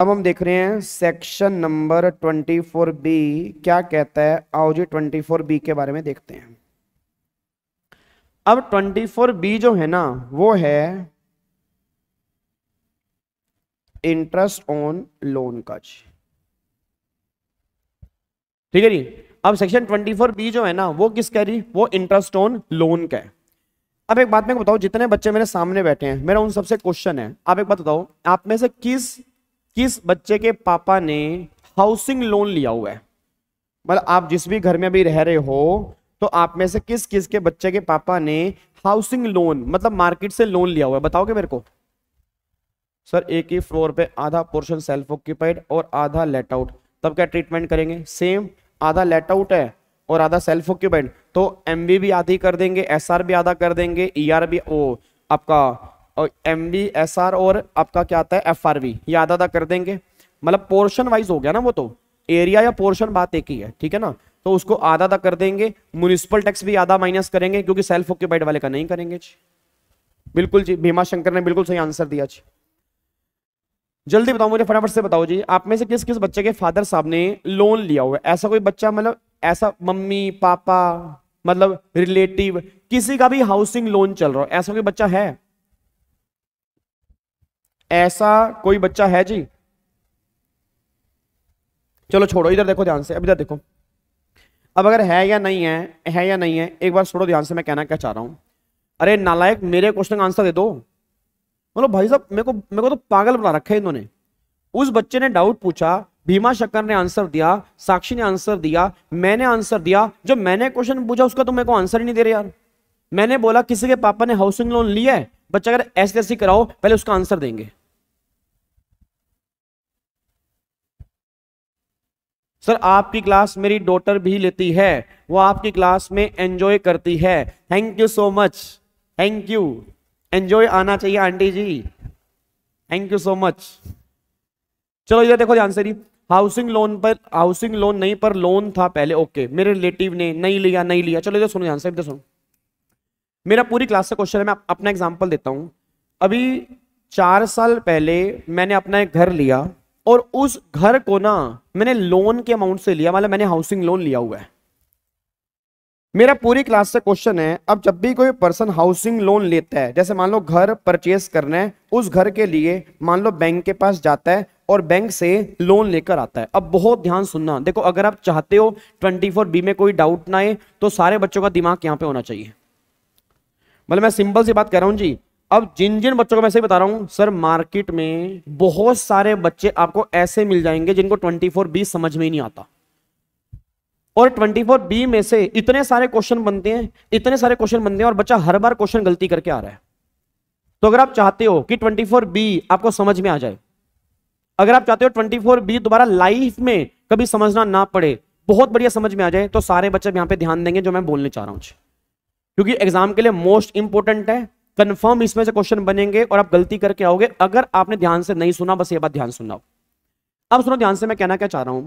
अब हम देख रहे हैं सेक्शन नंबर 24B क्या कहता है। आओ जी 24B के बारे में देखते हैं। अब 24B जो है ना वो है इंटरेस्ट ऑन लोन का जी। ठीक है जी। अब सेक्शन 24B जो है ना वो किस कह रही, वो इंटरेस्ट ऑन लोन का है। अब एक बात मेरे को बताओ, जितने बच्चे मेरे सामने बैठे हैं मेरा उन सबसे क्वेश्चन है, आप एक बात बताओ, आप में से किस किस बच्चे के पापा ने हाउसिंग लोन लिया हुआ है? मतलब आप जिस भी घर में अभी रह रहे हो तो आप में से किस किस के बच्चे के पापा ने हाउसिंग लोन मतलब मार्केट से लोन लिया हुआ है, बताओगे मेरे को। सर एक ही फ्लोर पे आधा पोर्शन सेल्फ ऑक्यूपाइड और आधा लेट आउट, तब क्या ट्रीटमेंट करेंगे? सेम, आधा लेट आउट है और आधा सेल्फ ऑक्यूपाइड, तो एमबी भी आधी कर देंगे, एसआर भी आधा कर देंगे, ईआर भी ओ आपका एमबी एसआर और आपका क्या आता है एफआरबी, ये आधा आधा कर देंगे। मतलब पोर्शन वाइज हो गया ना, वो तो एरिया या पोर्शन बात एक ही है, ठीक है ना। तो उसको आधा आधा कर देंगे। म्युनिसिपल टैक्स भी आधा माइनस करेंगे क्योंकि सेल्फ ऑक्यूपाइड वाले का नहीं करेंगे जी। बिल्कुल जी, भीमा शंकर ने बिल्कुल सही आंसर दिया जी। जल्दी बताओ मुझे, फटाफट से बताओ जी, आप में से किस किस बच्चे के फादर साहब ने लोन लिया हुआ है? ऐसा कोई बच्चा, मतलब ऐसा मम्मी पापा मतलब रिलेटिव किसी का भी हाउसिंग लोन चल रहा हो, ऐसा कोई बच्चा है? ऐसा कोई बच्चा है जी? चलो छोड़ो, इधर देखो ध्यान से, अब इधर देखो। अब अगर है या नहीं है या नहीं है, एक बार सुनो ध्यान से मैं कहना क्या चाह रहा हूं। अरे नालायक, मेरे क्वेश्चन का आंसर दे दो। मतलब भाई साहब मेरे को तो पागल बना रखा है इन्होंने। उस बच्चे ने डाउट पूछा, भीमा शक्कर ने आंसर दिया, साक्षी ने आंसर दिया, मैंने आंसर दिया, जो मैंने क्वेश्चन पूछा उसका तुम मेरे को आंसर ही नहीं दे रहे यार। मैंने बोला किसी के पापा ने हाउसिंग लोन लिया है, बच्चा अगर ऐसी ऐसी कराओ पहले उसका आंसर देंगे। सर आपकी क्लास मेरी डॉटर भी लेती है, वो आपकी क्लास में एंजॉय करती है। Thank you so much, thank you. Enjoy आना चाहिए aunty ji, thank you so much. चलो इधर देखो ध्यान से जी। हाउसिंग लोन पर, हाउसिंग लोन नहीं पर लोन था पहले, ओके, मेरे रिलेटिव ने नहीं लिया, नहीं लिया। चलो इधर सुनो ध्यान से, इधर सुनो। मेरा पूरी क्लास से क्वेश्चन है, मैं अपना एग्जांपल देता हूं। अभी 4 साल पहले मैंने अपना एक घर लिया और उस घर को ना मैंने लोन के अमाउंट से लिया, मतलब मैंने हाउसिंग लोन लिया हुआ है। मेरा पूरी क्लास से क्वेश्चन है, अब जब भी कोई पर्सन हाउसिंग लोन लेता है, जैसे मान लो घर परचेस करना है, उस घर के लिए मान लो बैंक के पास जाता है और बैंक से लोन लेकर आता है। अब बहुत ध्यान सुनना, देखो अगर आप चाहते हो 24B में कोई डाउट ना आए तो सारे बच्चों का दिमाग यहां पे होना चाहिए। मतलब मैं सिंपल सी बात कह रहा हूं जी। अब जिन जिन बच्चों को मैं से बता रहा हूं, सर मार्केट में बहुत सारे बच्चे आपको ऐसे मिल जाएंगे जिनको 24B समझ में ही नहीं आता। और 24B में से इतने सारे क्वेश्चन बनते हैं, इतने सारे क्वेश्चन बनते हैं और बच्चा हर बार क्वेश्चन गलती करके आ रहा है। तो अगर आप चाहते हो कि 24B आपको समझ में आ जाए, अगर आप चाहते हो 24B दोबारा लाइफ में कभी समझना ना पड़े, बहुत बढ़िया समझ में आ जाए, तो सारे बच्चे यहां पे ध्यान देंगे जो मैं बोलने चाह रहा हूं, क्योंकि एग्जाम के लिए मोस्ट इंपोर्टेंट है। कंफर्म इसमें से क्वेश्चन बनेंगे और आप गलती करके आओगे अगर आपने ध्यान से नहीं सुना। बस ये बात ध्यान सुनना। अब सुनो ध्यान से मैं कहना क्या चाह रहा हूं।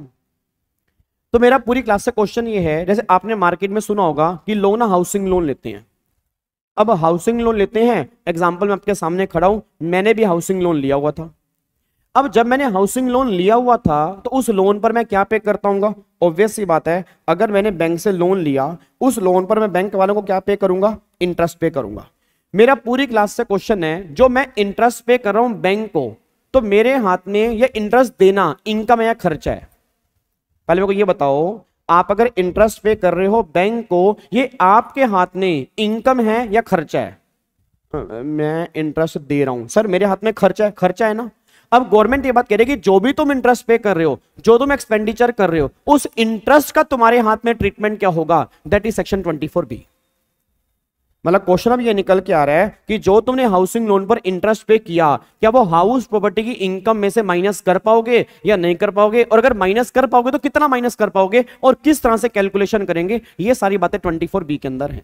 तो मेरा पूरी क्लास से क्वेश्चन ये है, जैसे आपने मार्केट में सुना होगा कि लोग ना हाउसिंग लोन लेते हैं। अब हाउसिंग लोन लेते हैं, एग्जांपल मैं आपके सामने खड़ा हूं, मैंने भी हाउसिंग लोन लिया हुआ था। अब जब मैंने हाउसिंग लोन लिया हुआ था तो उस लोन पर मैं क्या पे करता हूँ? ऑब्वियस सी बात है, अगर मैंने बैंक से लोन लिया, उस लोन पर मैं बैंक वालों को क्या पे करूंगा? इंटरेस्ट पे करूंगा। मेरा पूरी क्लास से क्वेश्चन है, जो मैं इंटरेस्ट पे कर रहा हूं बैंक को, तो मेरे हाथ में ये इंटरेस्ट देना इनकम है या खर्चा है? पहले मेरे को ये बताओ, आप अगर इंटरेस्ट पे कर रहे हो बैंक को, ये आपके हाथ में इनकम है या खर्चा है? मैं इंटरेस्ट दे रहा हूं सर, मेरे हाथ में खर्चा है, खर्चा है ना। अब गवर्नमेंट ये बात कह रही है कि जो भी तुम इंटरेस्ट पे कर रहे हो, जो तुम एक्सपेंडिचर कर रहे हो, उस इंटरेस्ट का तुम्हारे हाथ में ट्रीटमेंट क्या होगा? That is section 24B। मतलब क्वेश्चन अब ये निकल के आ रहा है कि जो तुमने हाउसिंग लोन पर इंटरेस्ट पे किया, क्या वो हाउस प्रॉपर्टी की इनकम में से माइनस कर पाओगे या नहीं कर पाओगे? और अगर माइनस कर पाओगे तो कितना माइनस कर पाओगे और किस तरह से कैलकुलेशन करेंगे? ये सारी बातें 24B के अंदर हैं।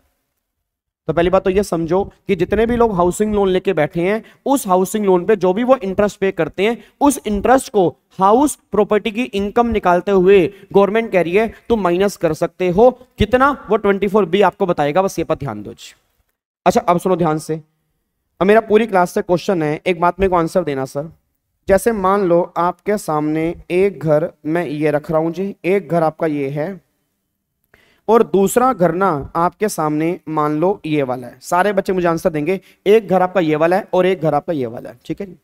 तो पहली बात तो ये समझो कि जितने भी लोग हाउसिंग लोन लेके बैठे हैं, उस हाउसिंग लोन पे जो भी वो इंटरेस्ट पे करते हैं, उस इंटरेस्ट को हाउस प्रॉपर्टी की इनकम निकालते हुए गवर्नमेंट कह रही है तुम माइनस कर सकते हो। कितना? वो 24B आपको बताएगा, बस ये पर ध्यान दो। अच्छा अब सुनो ध्यान से, अब मेरा पूरी क्लास से क्वेश्चन है, एक बात मेरे को आंसर देना सर। जैसे मान लो आपके सामने एक घर मैं ये रख रहा हूं जी, एक घर आपका ये है और दूसरा घर ना आपके सामने मान लो ये वाला है। सारे बच्चे मुझे आंसर देंगे, एक घर आपका ये वाला है और एक घर आपका ये वाला है, ठीक है जी।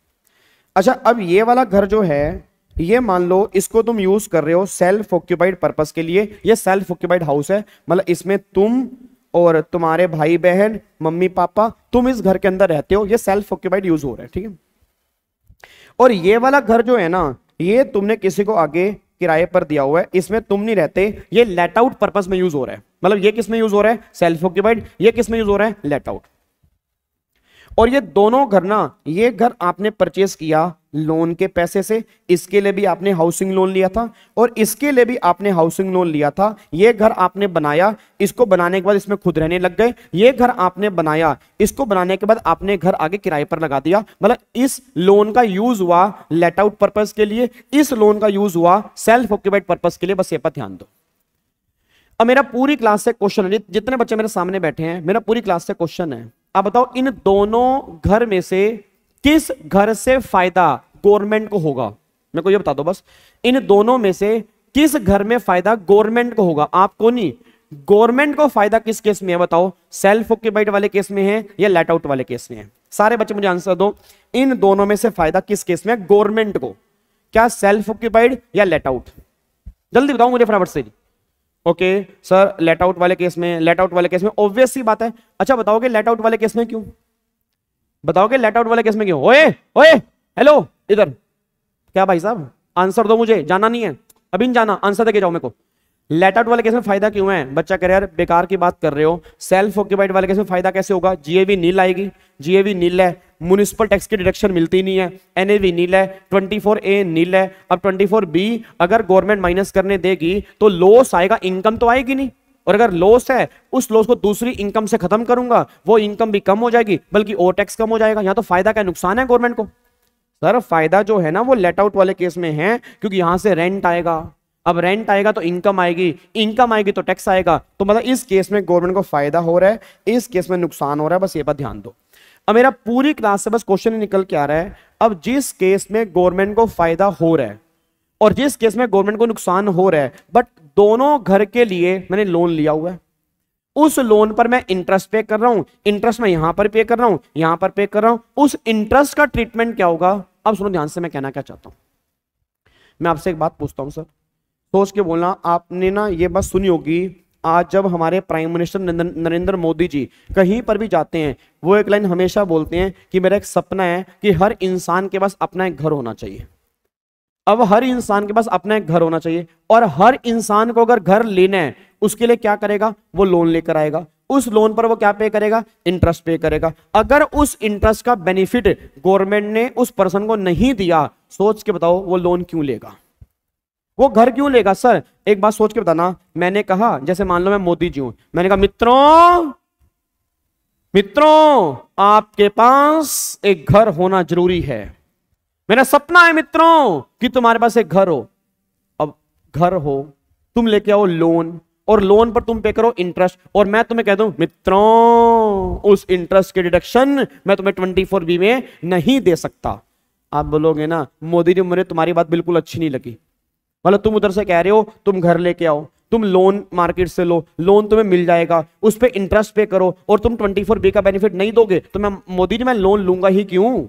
अच्छा, अब ये वाला घर जो है ये मान लो इसको तुम यूज कर रहे हो सेल्फ ऑक्यूपाइड पर्पस के लिए। ये सेल्फ ऑक्यूपाइड हाउस है, मतलब इसमें तुम और तुम्हारे भाई बहन मम्मी पापा तुम इस घर के अंदर रहते हो, ये सेल्फ ऑक्यूपाइड यूज हो रहा है, ठीक है। और ये वाला घर जो है ना ये तुमने किसी को आगे किराए पर दिया हुआ है, इसमें तुम नहीं रहते, ये लेट आउट पर्पस में यूज हो रहा है। मतलब ये किस में यूज हो रहा है, सेल्फ ऑक्यूपाइड, ये किस में यूज हो रहा है, लेट आउट। और ये दोनों घर ना, ये घर आपने परचेस किया लोन के पैसे से, इसके लिए भी आपने हाउसिंग लोन लिया था और इसके लिए भी आपने हाउसिंग लोन लिया था। ये घर आपने बनाया, इसको बनाने के बाद इसमें खुद रहने लग गए। ये घर आपने बनाया, इसको बनाने के बाद आपने घर आगे किराए पर लगा दिया। मतलब इस लोन का यूज हुआ लेट आउट पर्पस के लिए, इस लोन का यूज हुआ सेल्फ ऑक्यूपाइड पर्पस के लिए। बस ये पर ध्यान दो। अब मेरा पूरी क्लास से क्वेश्चन है, जितने बच्चे मेरे सामने बैठे हैं मेरा पूरी क्लास से क्वेश्चन है, अब बताओ इन दोनों घर में से किस घर से फायदा गवर्नमेंट को होगा। मेरे को ये बता दो बस, इन दोनों में से किस घर में फायदा गवर्नमेंट को होगा, आपको नहीं। गवर्नमेंट को फायदा किस केस में है बताओ, सेल्फ ऑक्यूपाइड वाले केस में है या लेट आउट वाले केस में है। सारे बच्चे मुझे आंसर दो, इन दोनों में से फायदा किस केस में है गवर्नमेंट को, क्या सेल्फ ऑक्यूपाइड या लेट आउट? जल्दी बताओ मुझे फटाफट से। ओके सर, लेट आउट वाले केस में, लेट आउट वाले केस में, ऑब्वियस सी बात है। अच्छा बताओगे लेट आउट वाले केस में क्यों, बताओगे लेट आउट वाले केस में क्यों? ओए ओए हेलो इधर, क्या भाई साहब आंसर दो, मुझे जाना नहीं है, अभी नहीं जाना, आंसर देके जाओ मेरे को। लेट आउट वाले केस में फायदा क्यों है? बच्चा कह रहा है यार बेकार की बात कर रहे हो, सेल्फ ऑक्यूपाइड वाले केस में फायदा कैसे होगा? जीएवी नील आएगी, जीएवी नील है, म्युनिसिपल टैक्स की डिडक्शन मिलती नहीं है, एनएवी नील है, 24A नील है। अब 24B अगर गवर्नमेंट माइनस करने देगी तो लॉस आएगा, इनकम तो आएगी नहीं। और अगर लॉस है उस लॉस को दूसरी इनकम से खत्म करूंगा, वो इनकम भी कम हो जाएगी, बल्कि और टैक्स कम हो जाएगा। यहां तो फायदा का नुकसान है गवर्नमेंट को। सर फायदा जो है ना वो लेट आउट वाले केस में है, क्योंकि यहां से रेंट आएगा, अब रेंट आएगा तो इनकम आएगी, इनकम आएगी तो टैक्स आएगा। तो मतलब इस केस में गवर्नमेंट को फायदा हो रहा है, इस केस में नुकसान हो रहा है, बस ये पर ध्यान दो। अब मेरा पूरी क्लास से बस क्वेश्चन निकल के आ रहा है, अब जिस केस में गवर्नमेंट को फायदा हो रहा है और जिस केस में गवर्नमेंट को नुकसान हो रहा है, बट दोनों घर के लिए मैंने लोन लिया हुआ है, उस लोन पर मैं इंटरेस्ट पे कर रहा हूं, इंटरेस्ट मैं यहां पर पे कर रहा हूं, यहां पर पे कर रहा हूं, उस इंटरेस्ट का ट्रीटमेंट क्या होगा? अब सुनो ध्यान से, मैं कहना क्या चाहता हूं। मैं आपसे एक बात पूछता हूं सर, सोच के बोलना। आपने ना ये बात सुनी होगी, आज जब हमारे प्राइम मिनिस्टर नरेंद्र मोदी जी कहीं पर भी जाते हैं, वो एक लाइन हमेशा बोलते हैं कि मेरा एक सपना है कि हर इंसान के पास अपना एक घर होना चाहिए। अब हर इंसान के पास अपना एक घर होना चाहिए, और हर इंसान को अगर घर लेना है उसके लिए क्या करेगा? वो लोन लेकर आएगा, उस लोन पर वो क्या पे करेगा? इंटरेस्ट पे करेगा। अगर उस इंटरेस्ट का बेनिफिट गवर्नमेंट ने उस पर्सन को नहीं दिया, सोच के बताओ वो लोन क्यों लेगा, वो घर क्यों लेगा? सर एक बात सोच के बताना, मैंने कहा जैसे मान लो मैं मोदी जी हूं, मैंने कहा मित्रों मित्रों आपके पास एक घर होना जरूरी है, मेरा सपना है मित्रों कि तुम्हारे पास एक घर हो। अब घर हो, तुम लेके आओ लोन, और लोन पर तुम पे करो इंटरेस्ट, और मैं तुम्हें कह दूं मित्रों उस इंटरेस्ट के डिडक्शन मैं तुम्हें 24B में नहीं दे सकता। आप बोलोगे ना मोदी जी मुझे तुम्हारी बात बिल्कुल अच्छी नहीं लगी, मतलब तुम उधर से कह रहे हो तुम घर लेके आओ, तुम लोन मार्केट से लो, लोन तुम्हें मिल जाएगा, उस पे इंटरेस्ट पे करो, और तुम 24B का बेनिफिट नहीं दोगे, तो मैं मोदी जी मैं लोन लूंगा ही क्यों?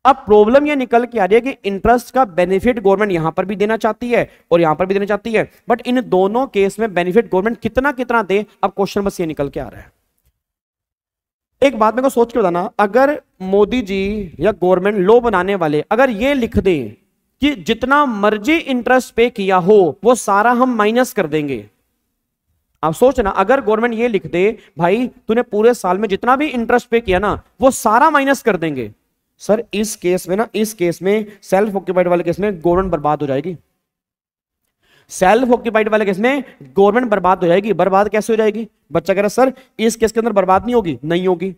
अब प्रॉब्लम ये निकल के आ रही है कि इंटरेस्ट का बेनिफिट गवर्नमेंट यहां पर भी देना चाहती है और यहां पर भी देना चाहती है, बट इन दोनों केस में बेनिफिट गवर्नमेंट कितना कितना दे, अब क्वेश्चन बस ये निकल के आ रहा है। एक बात मेरे को सोच के बताना, अगर मोदी जी या गवर्नमेंट लॉ बनाने वाले अगर ये लिख दें कि जितना मर्जी इंटरेस्ट पे किया हो वो सारा हम माइनस कर देंगे, आप सोचना, अगर गवर्नमेंट ये लिख दे भाई तूने पूरे साल में जितना भी इंटरेस्ट पे किया ना वो सारा माइनस कर देंगे, सर इस केस में ना, इस केस में सेल्फ ऑक्यूपाइड वाले केस में गवर्नमेंट बर्बाद हो जाएगी। सेल्फ ऑक्यूपाइड वाले केस में गवर्नमेंट बर्बाद हो जाएगी। बर्बाद कैसे हो जाएगी? बच्चा कह रहा है सर इस केस के अंदर बर्बाद नहीं होगी, नहीं होगी।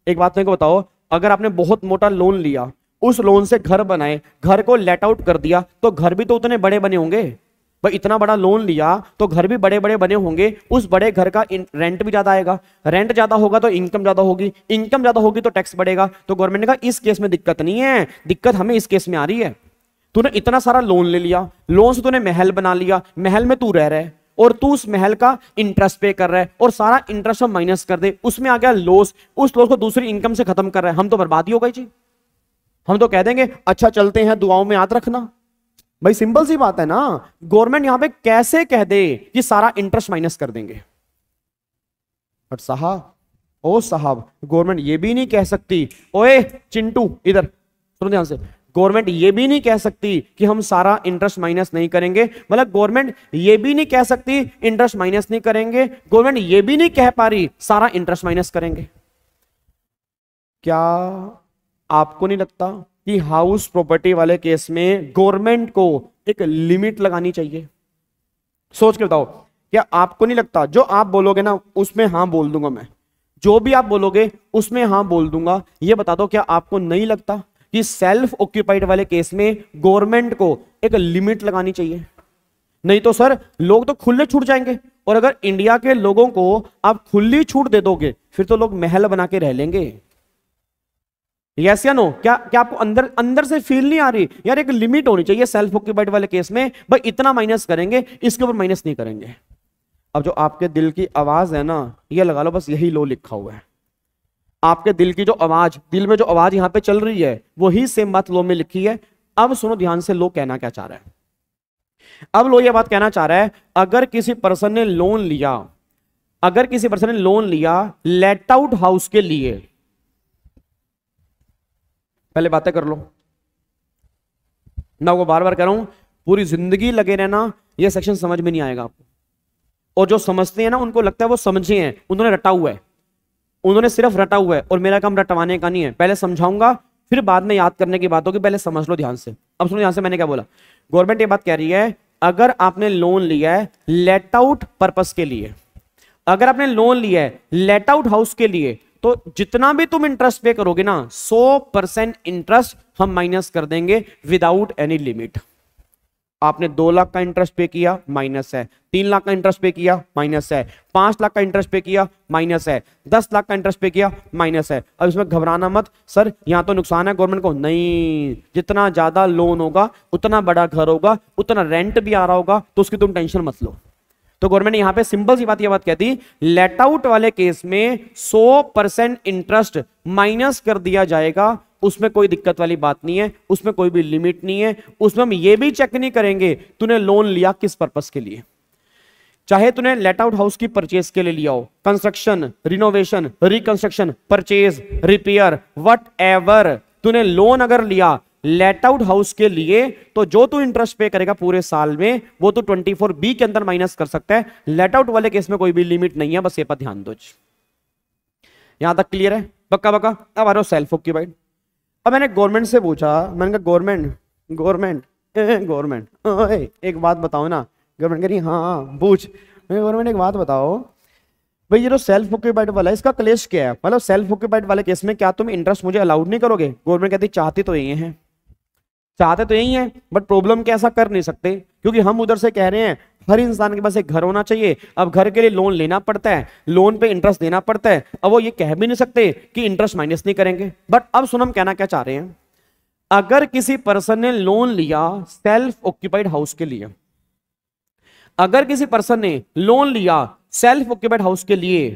एक बात मेरे को बताओ, अगर आपने बहुत मोटा लोन लिया, उस लोन से घर बनाए, घर को लेट आउट कर दिया, तो घर भी तो उतने बड़े बने होंगे, भाई इतना बड़ा लोन लिया तो घर भी बड़े बड़े बने होंगे, उस बड़े घर का रेंट भी ज्यादा आएगा, रेंट ज्यादा होगा तो इनकम ज्यादा होगी, इनकम ज्यादा होगी तो टैक्स बढ़ेगा। तो गवर्नमेंट ने कहा इस केस में दिक्कत नहीं है, दिक्कत हमें इस केस में आ रही है। तूने इतना सारा लोन ले लिया, लोन से तूने महल बना लिया, महल में तू रह रहा है और तू उस महल का इंटरेस्ट पे कर रहा है और सारा इंटरेस्ट हम माइनस कर दे, उसमें आ गया लॉस, उस लॉस को दूसरी इनकम से खत्म कर रहा है, हम तो बर्बादी हो गई जी। हम तो कह देंगे अच्छा चलते हैं, दुआओं में याद रखना। भाई सिंपल सी बात है ना, गवर्नमेंट यहां पे कैसे कह दे कि सारा इंटरेस्ट माइनस कर देंगे। बट साहब, ओ साहब, गवर्नमेंट ये भी नहीं कह सकती, ओए चिंटू इधर सुनो ध्यान से, गवर्नमेंट ये भी नहीं कह सकती कि हम सारा इंटरेस्ट माइनस नहीं करेंगे, मतलब गवर्नमेंट ये भी नहीं कह सकती इंटरेस्ट माइनस नहीं करेंगे, गवर्नमेंट ये भी नहीं कह पा रही सारा इंटरेस्ट माइनस करेंगे। क्या आपको नहीं लगता कि हाउस प्रॉपर्टी वाले केस में गवर्नमेंट को एक लिमिट लगानी चाहिए? सोच के बताओ, क्या आपको नहीं लगता जो आप बोलोगे ना उसमें हां बोल दूंगा मैं, जो भी आप बोलोगे उसमें हां बोल दूंगा। ये बता दो, क्या आपको नहीं लगता कि सेल्फ ऑक्यूपाइड वाले केस में गवर्नमेंट को एक लिमिट लगानी चाहिए? नहीं तो सर लोग तो खुले छूट जाएंगे, और अगर इंडिया के लोगों को आप खुली छूट दे दोगे फिर तो लोग महल बना के रह लेंगे। यस या नो? क्या आपको अंदर अंदर से फील नहीं आ रही यार एक लिमिट होनी चाहिए सेल्फ ऑक्यूपाइड वाले केस में, भाई इतना माइनस करेंगे, इसके ऊपर माइनस नहीं करेंगे। अब जो आपके दिल की आवाज है ना, ये लगा लो बस यही लो लिखा हुआ है। आपके दिल की जो आवाज, दिल में जो आवाज यहां पे चल रही है वही सेम बात लो में लिखी है। अब सुनो ध्यान से, लो कहना क्या चाह रहा है। अब लो ये बात कहना चाह रहा है, अगर किसी पर्सन ने लोन लिया, अगर किसी पर्सन ने लोन लिया लेट आउट हाउस के लिए, पहले बातें कर लो ना, वो बार बार कह रहा हूं, पूरी जिंदगी लगे रहना, ये सेक्शन समझ में नहीं आएगा आपको। और जो समझते हैं ना उनको लगता है वो समझे हैं, उन्होंने रटा हुआ है, उन्होंने सिर्फ रटा हुआ है, और मेरा काम रटवाने का नहीं है। पहले समझाऊंगा फिर बाद में याद करने की बात होगी, पहले समझ लो ध्यान से। अब सुनो ध्यान से, मैंने क्या बोला। गवर्नमेंट ये बात कह रही है, अगर आपने लोन लिया है लेट आउट पर्पस के लिए, अगर आपने लोन लिया है लेट आउट हाउस के लिए, तो जितना भी तुम इंटरेस्ट पे करोगे ना 100% इंटरेस्ट हम माइनस कर देंगे विदाउट एनी लिमिट। आपने 2 लाख का इंटरेस्ट पे किया माइनस है, 3 लाख का इंटरेस्ट पे किया माइनस है, 5 लाख का इंटरेस्ट पे किया माइनस है, 10 लाख का इंटरेस्ट पे किया माइनस है। अब इसमें घबराना मत, सर यहां तो नुकसान है गवर्नमेंट को, नहीं, जितना ज्यादा लोन होगा उतना बड़ा घर होगा, उतना रेंट भी आ रहा होगा, तो उसकी तुम टेंशन मत लो। तो गवर्नमेंट ने यहां पे सिंपल सी बात ये बात कहती, लेट आउट वाले केस में 100% इंटरेस्ट माइनस कर दिया जाएगा, उसमें कोई दिक्कत वाली बात नहीं है, उसमें कोई भी लिमिट नहीं है। उसमें हम ये भी चेक नहीं करेंगे तूने लोन लिया किस पर्पस के लिए, चाहे तूने लेट आउट हाउस की परचेज के लिए लिया हो, construction, renovation, reconstruction, purchase, repair, what ever, तूने लोन अगर लिया लेट आउट हाउस के लिए, तो जो तू इंटरेस्ट पे करेगा पूरे साल में वो तो 24B के अंदर माइनस कर सकता है। लेट आउट वाले केस में कोई भी लिमिट नहीं है, बस ये पर ध्यान दो। यहां तक क्लियर है? पक्का पक्का। अब आ रहा हूं सेल्फ ऑक्यूपाइड। अब मैंने गवर्नमेंट से पूछा, मैंने कहा गवर्नमेंट एक बात बताओ ना। गवर्नमेंट कह रही हाँ पूछ। गवर्नमेंट एक बात बताओ भाई, ये जो सेल्फ ऑक्यूपाइड वाला है इसका क्लेश क्या है? मतलब सेल्फ ऑक्यूपाइड वाले केस में क्या तुम इंटरेस्ट मुझे अलाउड नहीं करोगे? गवर्नमेंट कहती चाहती तो यही है, चाहते तो यही है, बट प्रॉब्लम क्या ऐसा कर नहीं सकते, क्योंकि हम उधर से कह रहे हैं हर इंसान के पास एक घर होना चाहिए। अब घर के लिए लोन लेना पड़ता है, लोन पे इंटरेस्ट देना पड़ता है, अब वो ये कह भी नहीं सकते कि इंटरेस्ट माइनस नहीं करेंगे। बट अब सुन हम कहना क्या चाह रहे हैं, अगर किसी पर्सन ने लोन लिया सेल्फ ऑक्यूपाइड हाउस के लिए, अगर किसी पर्सन ने लोन लिया सेल्फ ऑक्यूपाइड हाउस के लिए,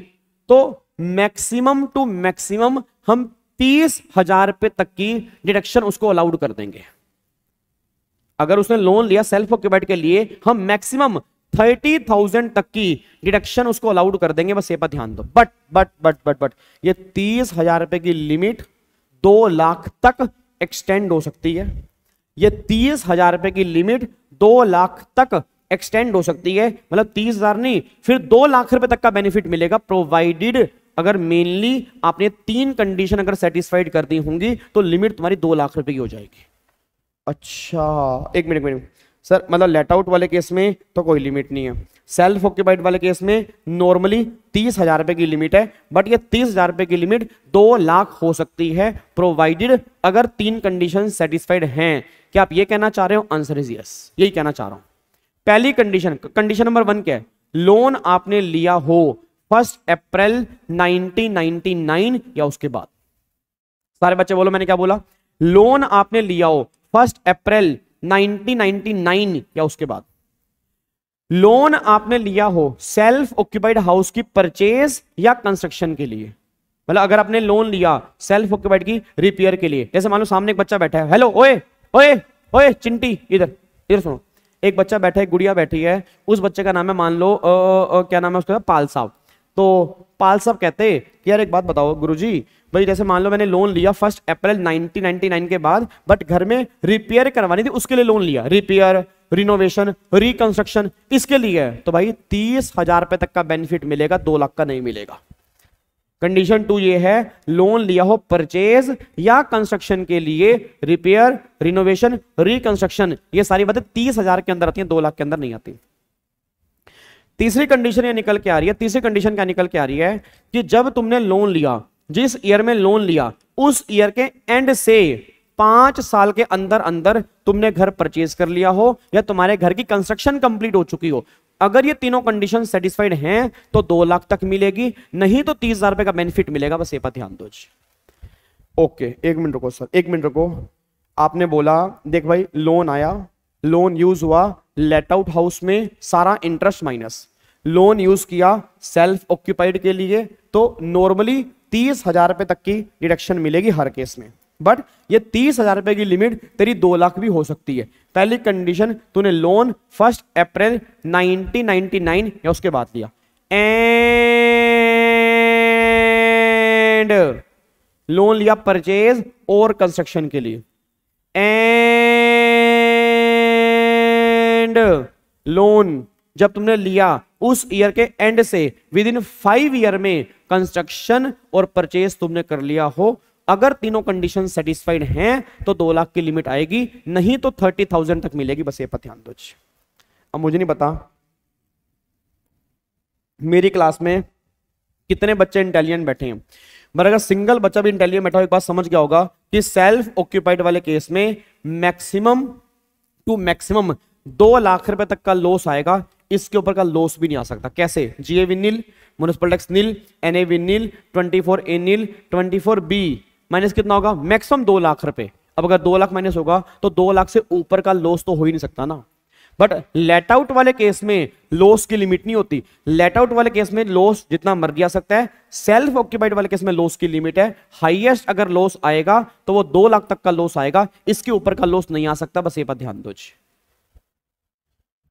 तो मैक्सिमम टू मैक्सिमम हम 30,000 रुपए तक की डिडक्शन उसको अलाउड कर देंगे। अगर उसने लोन लिया सेल्फ ऑक्यूपाइड के लिए, हम मैक्सिमम 30,000 तक की डिडक्शन उसको अलाउड कर देंगे, बस ये पर ध्यान दो। बट ये 30,000 रुपए की लिमिट 2 लाख तक एक्सटेंड हो सकती है। ये 30,000 रुपए की लिमिट 2 लाख तक एक्सटेंड हो सकती है, मतलब 30,000 नहीं, फिर 2 लाख रुपए तक का बेनिफिट मिलेगा, प्रोवाइडेड अगर मेनली आपने 3 कंडीशन अगर सेटिस्फाइड कर दी होंगी तो लिमिट तुम्हारी 2 लाख रुपए की हो जाएगी। अच्छा एक मिनट सर, मतलब लेट आउट वाले केस में तो कोई लिमिट नहीं है, सेल्फ ऑक्यूपाइड वाले केस में नॉर्मली 30,000 रुपए की लिमिट है, बट ये 30,000 रुपए की लिमिट 2 लाख हो सकती है, प्रोवाइडेड अगर 3 कंडीशन सेटिस्फाइड हैं। क्या आप ये कहना चाह रहे हो? आंसर इज यस, यही कहना चाह रहा हूं। पहली कंडीशन, कंडीशन नंबर 1 क्या है? लोन आपने लिया हो 1 अप्रैल 1999 या उसके बाद। सारे बच्चे बोलो मैंने क्या बोला? लोन आपने लिया हो 1 अप्रैल 1999 या उसके बाद। लोन आपने लिया हो सेल्फ ऑक्यूपाइड हाउस की परचेज या कंस्ट्रक्शन के लिए। मतलब अगर आपने लोन लिया सेल्फ ऑक्यूपाइड की रिपेयर के लिए, जैसे मान लो सामने एक बच्चा बैठा है, हेलो ओए ओए ओए चिंटी, इधर इधर सुनो। एक बच्चा बैठा है, गुड़िया बैठी है, उस बच्चे का नाम है मान लो क्या नाम है उसका? पाल साहब। तो पाल साहब कहते कि यार एक बात बताओ गुरुजी, भाई जैसे मान लो मैंने लोन लिया 1 अप्रैल 1999 के बाद, बट घर में रिपेयर करवानी थी, उसके लिए लोन लिया, रिपेयर, रिनोवेशन, रिकंस्ट्रक्शन, इसके लिए है, तो भाई 30,000 रुपए तक का बेनिफिट मिलेगा, 2 लाख का नहीं मिलेगा। कंडीशन 2 ये है, लोन लिया हो परचेज या कंस्ट्रक्शन के लिए, रिपेयर, रिनोवेशन, रिकंस्ट्रक्शन, ये सारी बातें 30,000 के अंदर आती हैं, 2 लाख के अंदर नहीं आती। तीसरी कंडीशन ये निकल के आ रही है, तीसरी कंडीशन क्या निकल के आ रही है कि जब तुमने लोन लिया, जिस ईयर में लोन लिया उस ईयर के एंड से 5 साल के अंदर अंदर तुमने घर परचेज कर लिया हो या तुम्हारे घर की कंस्ट्रक्शन कंप्लीट हो चुकी हो। अगर ये तीनों कंडीशन सेटिस्फाइड हैं तो 2 लाख तक मिलेगी, नहीं तो 30,000 रुपए का बेनिफिट मिलेगा। बस ये पर ध्यान दो। ओके, 1 मिनट रुको सर, 1 मिनट रुको। आपने बोला देख भाई लोन आया, लोन यूज हुआ, लेट आउट हाउस में सारा इंटरेस्ट माइनस, लोन यूज किया सेल्फ ऑक्यूपाइड के लिए, तो नॉर्मली 30,000 रुपए तक की डिडक्शन मिलेगी हर केस में, बट ये 30,000 रुपए की लिमिट तेरी 2 लाख भी हो सकती है। पहली कंडीशन, तूने लोन 1 अप्रैल 1999 या उसके बाद लिया, एंड लोन लिया परचेज और कंस्ट्रक्शन के लिए, एंड लोन जब तुमने लिया उस ईयर के एंड से विद इन 5 ईयर में कंस्ट्रक्शन और परचेज तुमने कर लिया हो, अगर तीनों कंडीशन सेटिस्फाइड हैं तो 2 लाख की लिमिट आएगी, नहीं तो 30,000 तक मिलेगी। बस ये पर ध्यान दो। अब मुझे नहीं पता मेरी क्लास में कितने बच्चे इंटेलिजेंट बैठे हैं, मगर अगर सिंगल बच्चा भी इंटेलिजेंट बैठा हो, एक बात समझ गया होगा कि सेल्फ ऑक्यूपाइड वाले केस में मैक्सिमम टू मैक्सिमम 2 लाख रुपए तक का लॉस आएगा, इसके ऊपर का लॉस भी नहीं आ सकता। कैसे? जीए विन नील, म्युनिसिपल टैक्स नील, एनए विन नील, 24A नील, 24B माइनस कितना होगा? मैक्सिमम 2 लाख रुपए। अब अगर 2 लाख माइनस होगा तो 2 लाख से ऊपर का लॉस तो हो ही नहीं सकता ना। बट लेट आउट वाले केस में लॉस की लिमिट नहीं होती। लेट आउट वाले केस में लॉस जितना मर्जी आ सकता है, सेल्फ ऑक्यूपाइड वाले केस में लॉस की लिमिट है, हाईएस्ट अगर लॉस आएगा तो वो 2 लाख तक का लॉस आएगा, इसके ऊपर का लॉस नहीं आ सकता। बस ये पर ध्यान दो।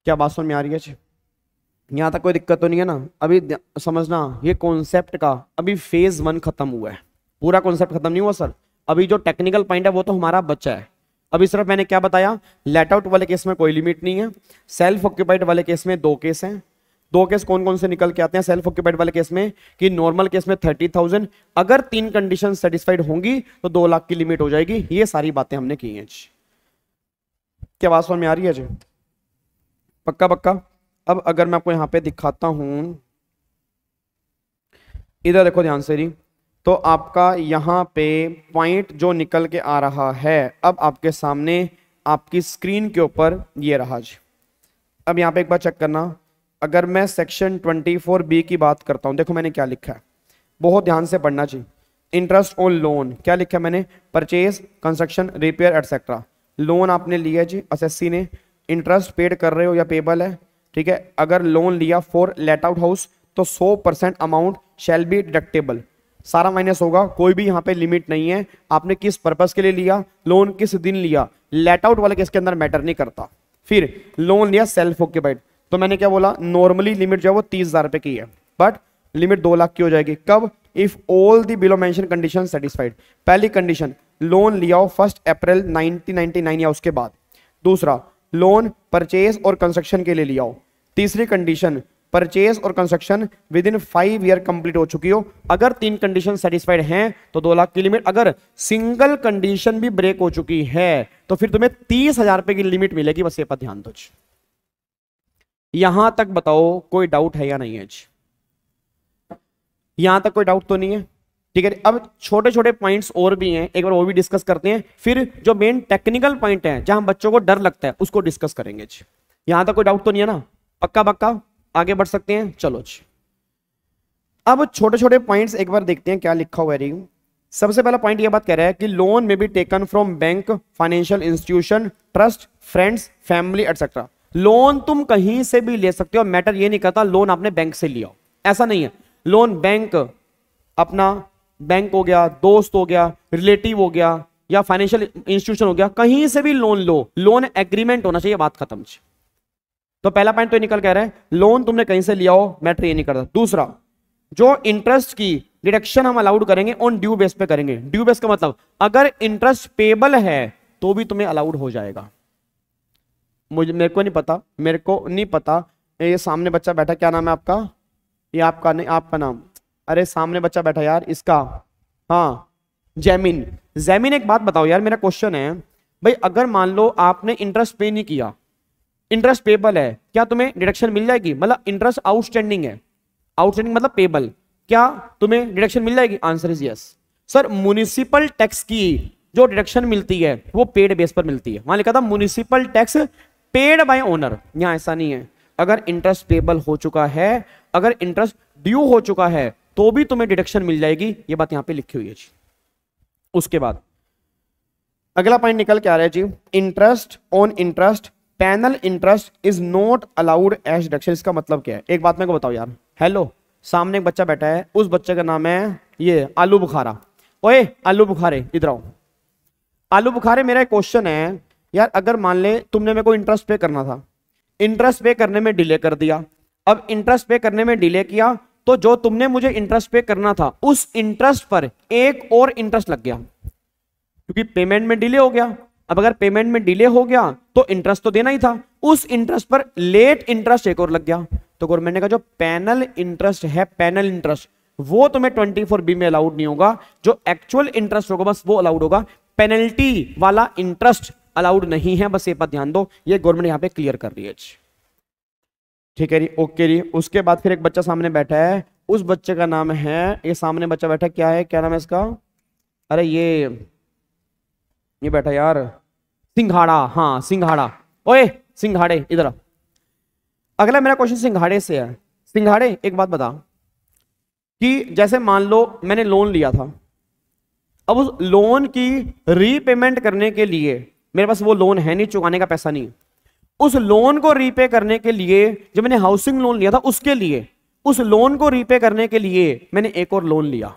क्या बात समझ में आ रही है? यहां तक कोई दिक्कत तो नहीं है ना? अभी समझना, ये कॉन्सेप्ट का अभी फेज 1 खत्म हुआ है, पूरा कॉन्सेप्ट खत्म नहीं हुआ सर। अभी जो टेक्निकल पॉइंट है वो तो हमारा बच्चा है। अभी सिर्फ मैंने क्या बताया, लेट आउट वाले केस में कोई लिमिट नहीं है, सेल्फ ऑक्यूपाइड वाले केस में 2 केस हैं। 2 केस कौन कौन से निकल के आते हैं सेल्फ ऑक्यूपाइड वाले केस में? कि नॉर्मल केस में 30,000, अगर 3 कंडीशन सेटिस्फाइड होंगी तो 2 लाख की लिमिट हो जाएगी। ये सारी बातें हमने की हैं। क्या बात समझ में आ रही है जी? पक्का पक्का। अब अगर मैं आपको यहां पे दिखाता हूं, इधर देखो ध्यान से जी, तो आपका यहां पे पॉइंट जो निकल के आ रहा है, अब आपके सामने आपकी स्क्रीन के ऊपर ये रहा जी। अब यहां पे एक बार चेक करना, अगर मैं सेक्शन 24B की बात करता हूं, देखो मैंने क्या लिखा है, बहुत ध्यान से पढ़ना चाहिए। इंटरेस्ट ऑन लोन क्या लिखा है मैंने? Purchase, construction, repair etcetera. Loan आपने लिया जी एसएससी ने, इंटरेस्ट पेड कर रहे हो या पेबल है, ठीक है। अगर लोन लिया फॉर लेट आउट हाउस तो 100% अमाउंट शैल बी डिडक्टेबल, सारा माइनस होगा, कोई भी यहाँ पे लिमिट नहीं है। आपने किस पर्पस के लिए लिया, लोन किस दिन लिया, लेट आउट वाले केस के अंदर मैटर नहीं करता। फिर लोन लिया सेल्फ ऑक्यूपाइड, तो मैंने क्या बोला, नॉर्मली लिमिट जो है वो 30,000 रुपए की है, बट लिमिट 2 लाख की हो जाएगी। कब? If all the below mention condition satisfied. पहली कंडीशन, लोन लिया हो 1 अप्रैल 1999 या उसके बाद। दूसरा, लोन परचेज और कंस्ट्रक्शन के लिए लिया हो। तीसरी कंडीशन, परचेज और construction with in 5 year complete हो चुकी हो। अगर 3 कंडीशन सेटिस्फाइड हैं तो 2 लाख की लिमिट। अगर सिंगल कंडीशन भी ब्रेक हो चुकी है तो फिर तुम्हें 30,000 रुपए की लिमिट मिलेगी। बस ये पर ध्यान दो। यहां तक बताओ कोई डाउट है या नहीं है? यहां तक कोई डाउट तो नहीं है, ठीक है। अब छोटे छोटे पॉइंट्स और भी हैं, एक बार वो भी डिस्कस करते हैं, फिर जो मेन टेक्निकल पॉइंट है जहां बच्चों को डर लगता है उसको डिस्कस करेंगे। यहां तक कोई डाउट तो नहीं है ना? पक्का पक्का आगे बढ़ सकते हैं, चलो जी। अब छोटे छोटे पॉइंट्स एक बार देखते हैं क्या लिखा हुआ है। सबसे पहला पॉइंट ये बात कह रहा है कि लोन में be taken from bank, financial institution, trust, friends, family etcetera. Loan तुम कहीं से भी ले सकते हो, मैटर ये नहीं करता लोन आपने बैंक से लिया, ऐसा नहीं है। लोन बैंक, अपना बैंक हो गया, दोस्त हो गया, रिलेटिव हो गया, या फाइनेंशियल इंस्टीट्यूशन हो गया, कहीं से भी लोन लो, लोन एग्रीमेंट होना चाहिए, बात खत्म। तो पहला पॉइंट तो निकल कह रहा है लोन तुमने कहीं से लिया हो, मैटर ये नहीं करता। दूसरा, जो इंटरेस्ट की डिडक्शन हम अलाउड करेंगे ऑन ड्यू बेस पे करेंगे। ड्यू बेस का मतलब अगर इंटरेस्ट पेबल है तो भी तुम्हें अलाउड हो जाएगा। मेरे को नहीं पता ये सामने बच्चा बैठा, क्या नाम है आपका? ये आपका नहीं, आपका नाम, अरे सामने बच्चा बैठा यार, इसका, हाँ जैमिन। जैमिन एक बात बताओ यार, मेरा क्वेश्चन है भाई, अगर मान लो आपने इंटरेस्ट पे नहीं किया, इंटरेस्ट पेबल है, क्या तुम्हें डिडक्शन मिल जाएगी? मतलब इंटरेस्ट आउटस्टैंडिंग है, आउटस्टैंडिंग मतलब पेबल, क्या तुम्हें डिडक्शन मिल जाएगी? Answer is yes. Sir municipal tax की जो डिडक्शन मिलती है वो पेड बेस पर मिलती है, वहां लिखा था municipal tax paid by owner, यहां ऐसा नहीं है। अगर इंटरेस्ट पेबल हो चुका है, अगर इंटरेस्ट ड्यू हो चुका है तो भी तुम्हें डिडक्शन मिल जाएगी, ये बात यहां पे लिखी हुई है जी। उसके बाद अगला पॉइंट निकल के आ रहा है जी, interest on interest, penal interest is not allowed as deduction. इसका मतलब क्या है? एक बात मेरे को बताओ यार। हेलो, सामने एक बच्चा बैठा है, उस बच्चे का नाम है ये आलू बुखारा। ओए आलू बुखारे, इधर आओ। आलू बुखारे, मेरा एक क्वेश्चन है यार, अगर मान ले तुमने मेरे को इंटरेस्ट पे करना था, इंटरेस्ट पे करने में डिले कर दिया, अब इंटरेस्ट पे करने में डिले किया तो जो तुमने मुझे इंटरेस्ट पे करना था उस इंटरेस्ट पर एक और इंटरेस्ट लग गया, क्योंकि पेमेंट में डिले हो गया। अब अगर पेमेंट में डिले हो गया तो इंटरेस्ट तो देना ही था, उस इंटरेस्ट पर लेट इंटरेस्ट एक और लग गया। तो गवर्नमेंट ने कहा जो पैनल इंटरेस्ट है, पैनल इंटरेस्ट, वो तुम्हें 24B में अलाउड नहीं होगा, जो एक्चुअल इंटरेस्ट होगा बस वो अलाउड होगा, पेनल्टी वाला इंटरेस्ट अलाउड नहीं है, बस ये बात ध्यान दो, ये गवर्नमेंट यहां पे क्लियर कर रही है। ठीक है जी, ओके जी। उसके बाद फिर एक बच्चा सामने बैठा है, उस बच्चे का नाम है, ये सामने बच्चा बैठा क्या है, क्या नाम है इसका? अरे ये बैठा यार, सिंघाड़ा, हाँ सिंघाड़ा। ओए सिंघाड़े इधर आ। अगला मेरा क्वेश्चन सिंघाड़े से है। सिंघाड़े एक बात बता कि जैसे मान लो मैंने लोन लिया था, अब उस लोन की रीपेमेंट करने के लिए मेरे पास वो लोन है नहीं, चुकाने का पैसा नहीं, उस लोन को रीपे करने के लिए जब मैंने हाउसिंग लोन लिया था उसके लिए, उस लोन को रीपे करने के लिए मैंने एक और लोन लिया।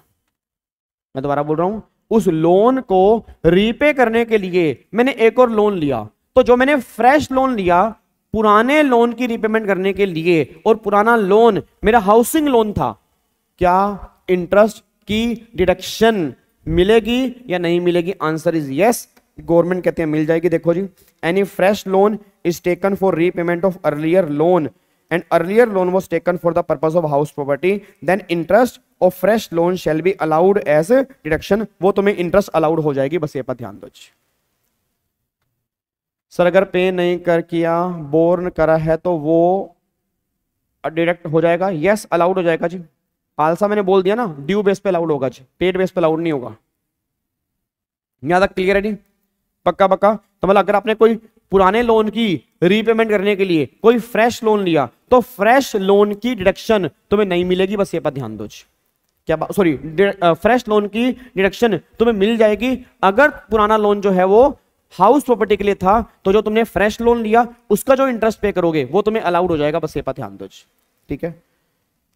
मैं दोबारा बोल रहा हूं, उस लोन को रीपे करने के लिए मैंने एक और लोन लिया, तो जो मैंने फ्रेश लोन लिया पुराने लोन की रीपेमेंट करने के लिए, और पुराना लोन मेरा हाउसिंग लोन था, क्या इंटरेस्ट की डिडक्शन मिलेगी या नहीं मिलेगी? आंसर इज यस, गवर्नमेंट कहते हैं मिल जाएगी। देखो जी, any fresh loan is taken for repayment of earlier loan and earlier loan was taken for the purpose of house property, then interest of fresh loan shall be allowed as deduction. वो तुम्हें interest allowed हो जाएगी, बस ये पर ध्यान दो जी। Sir अगर पे नहीं कर किया, बोर्न करा है तो वो डिडक्ट हो जाएगा? यस अलाउड हो जाएगा जी। पालसा मैंने बोल दिया ना, ड्यू बेस पे अलाउड होगा जी, पेड बेस पे अलाउड नहीं होगा। यहां तक क्लियर है जी? पक्का पक्का। तो मतलब अगर आपने कोई पुराने लोन की रीपेमेंट करने के लिए कोई फ्रेश लोन लिया तो फ्रेश लोन की डिडक्शन तुम्हें नहीं मिलेगी, बस ये पर ध्यान दो जी। क्या बात, सॉरी, फ्रेश लोन की डिडक्शन तुम्हें मिल जाएगी अगर पुराना लोन जो है वो हाउस प्रॉपर्टी के लिए था, तो जो तुमने फ्रेश लोन लिया उसका जो इंटरेस्ट पे करोगे वो तुम्हें अलाउड हो जाएगा, बस ये पर ध्यान दो जी। ठीक है,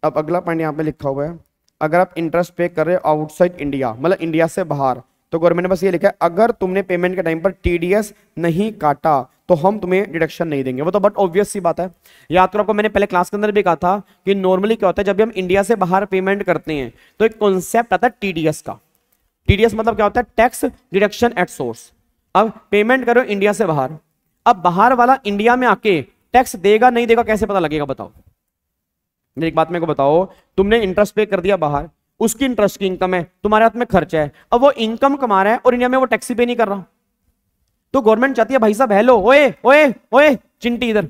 अब अगला पॉइंट यहां पे लिखा हुआ है, अगर आप इंटरेस्ट पे कर रहे हो आउटसाइड इंडिया, मतलब इंडिया से बाहर, तो गवर्नमेंट ने बस ये लिखा है अगर तुमने पेमेंट के टाइम पर टीडीएस नहीं काटा तो हम तुम्हें डिडक्शन नहीं देंगे। वो तो बट ऑब्वियस सी बात है। याद करो, आपको मैंने पहले क्लास के अंदर भी कहा था कि नॉर्मली क्या होता है, जब भी हम इंडिया से बाहर पेमेंट करते हैं तो एक कॉन्सेप्ट आता है टीडीएस का। टीडीएस मतलब क्या होता है? Tax deduction at source. अब पेमेंट करो इंडिया से बाहर, अब बाहर वाला इंडिया में आके टैक्स देगा नहीं देगा कैसे पता लगेगा? बताओ, एक बात मेरे को बताओ, तुमने इंटरेस्ट पे कर दिया बाहर, उसकी इंटरेस्ट की इनकम है, तुम्हारे हाथ में खर्चा है, अब वो इनकम कमा रहा है और इंडिया में वो टैक्स पे नहीं कर रहा, तो गवर्नमेंट चाहती है भाई साहब हेलो, ओए ओए ओए चिंटी इधर।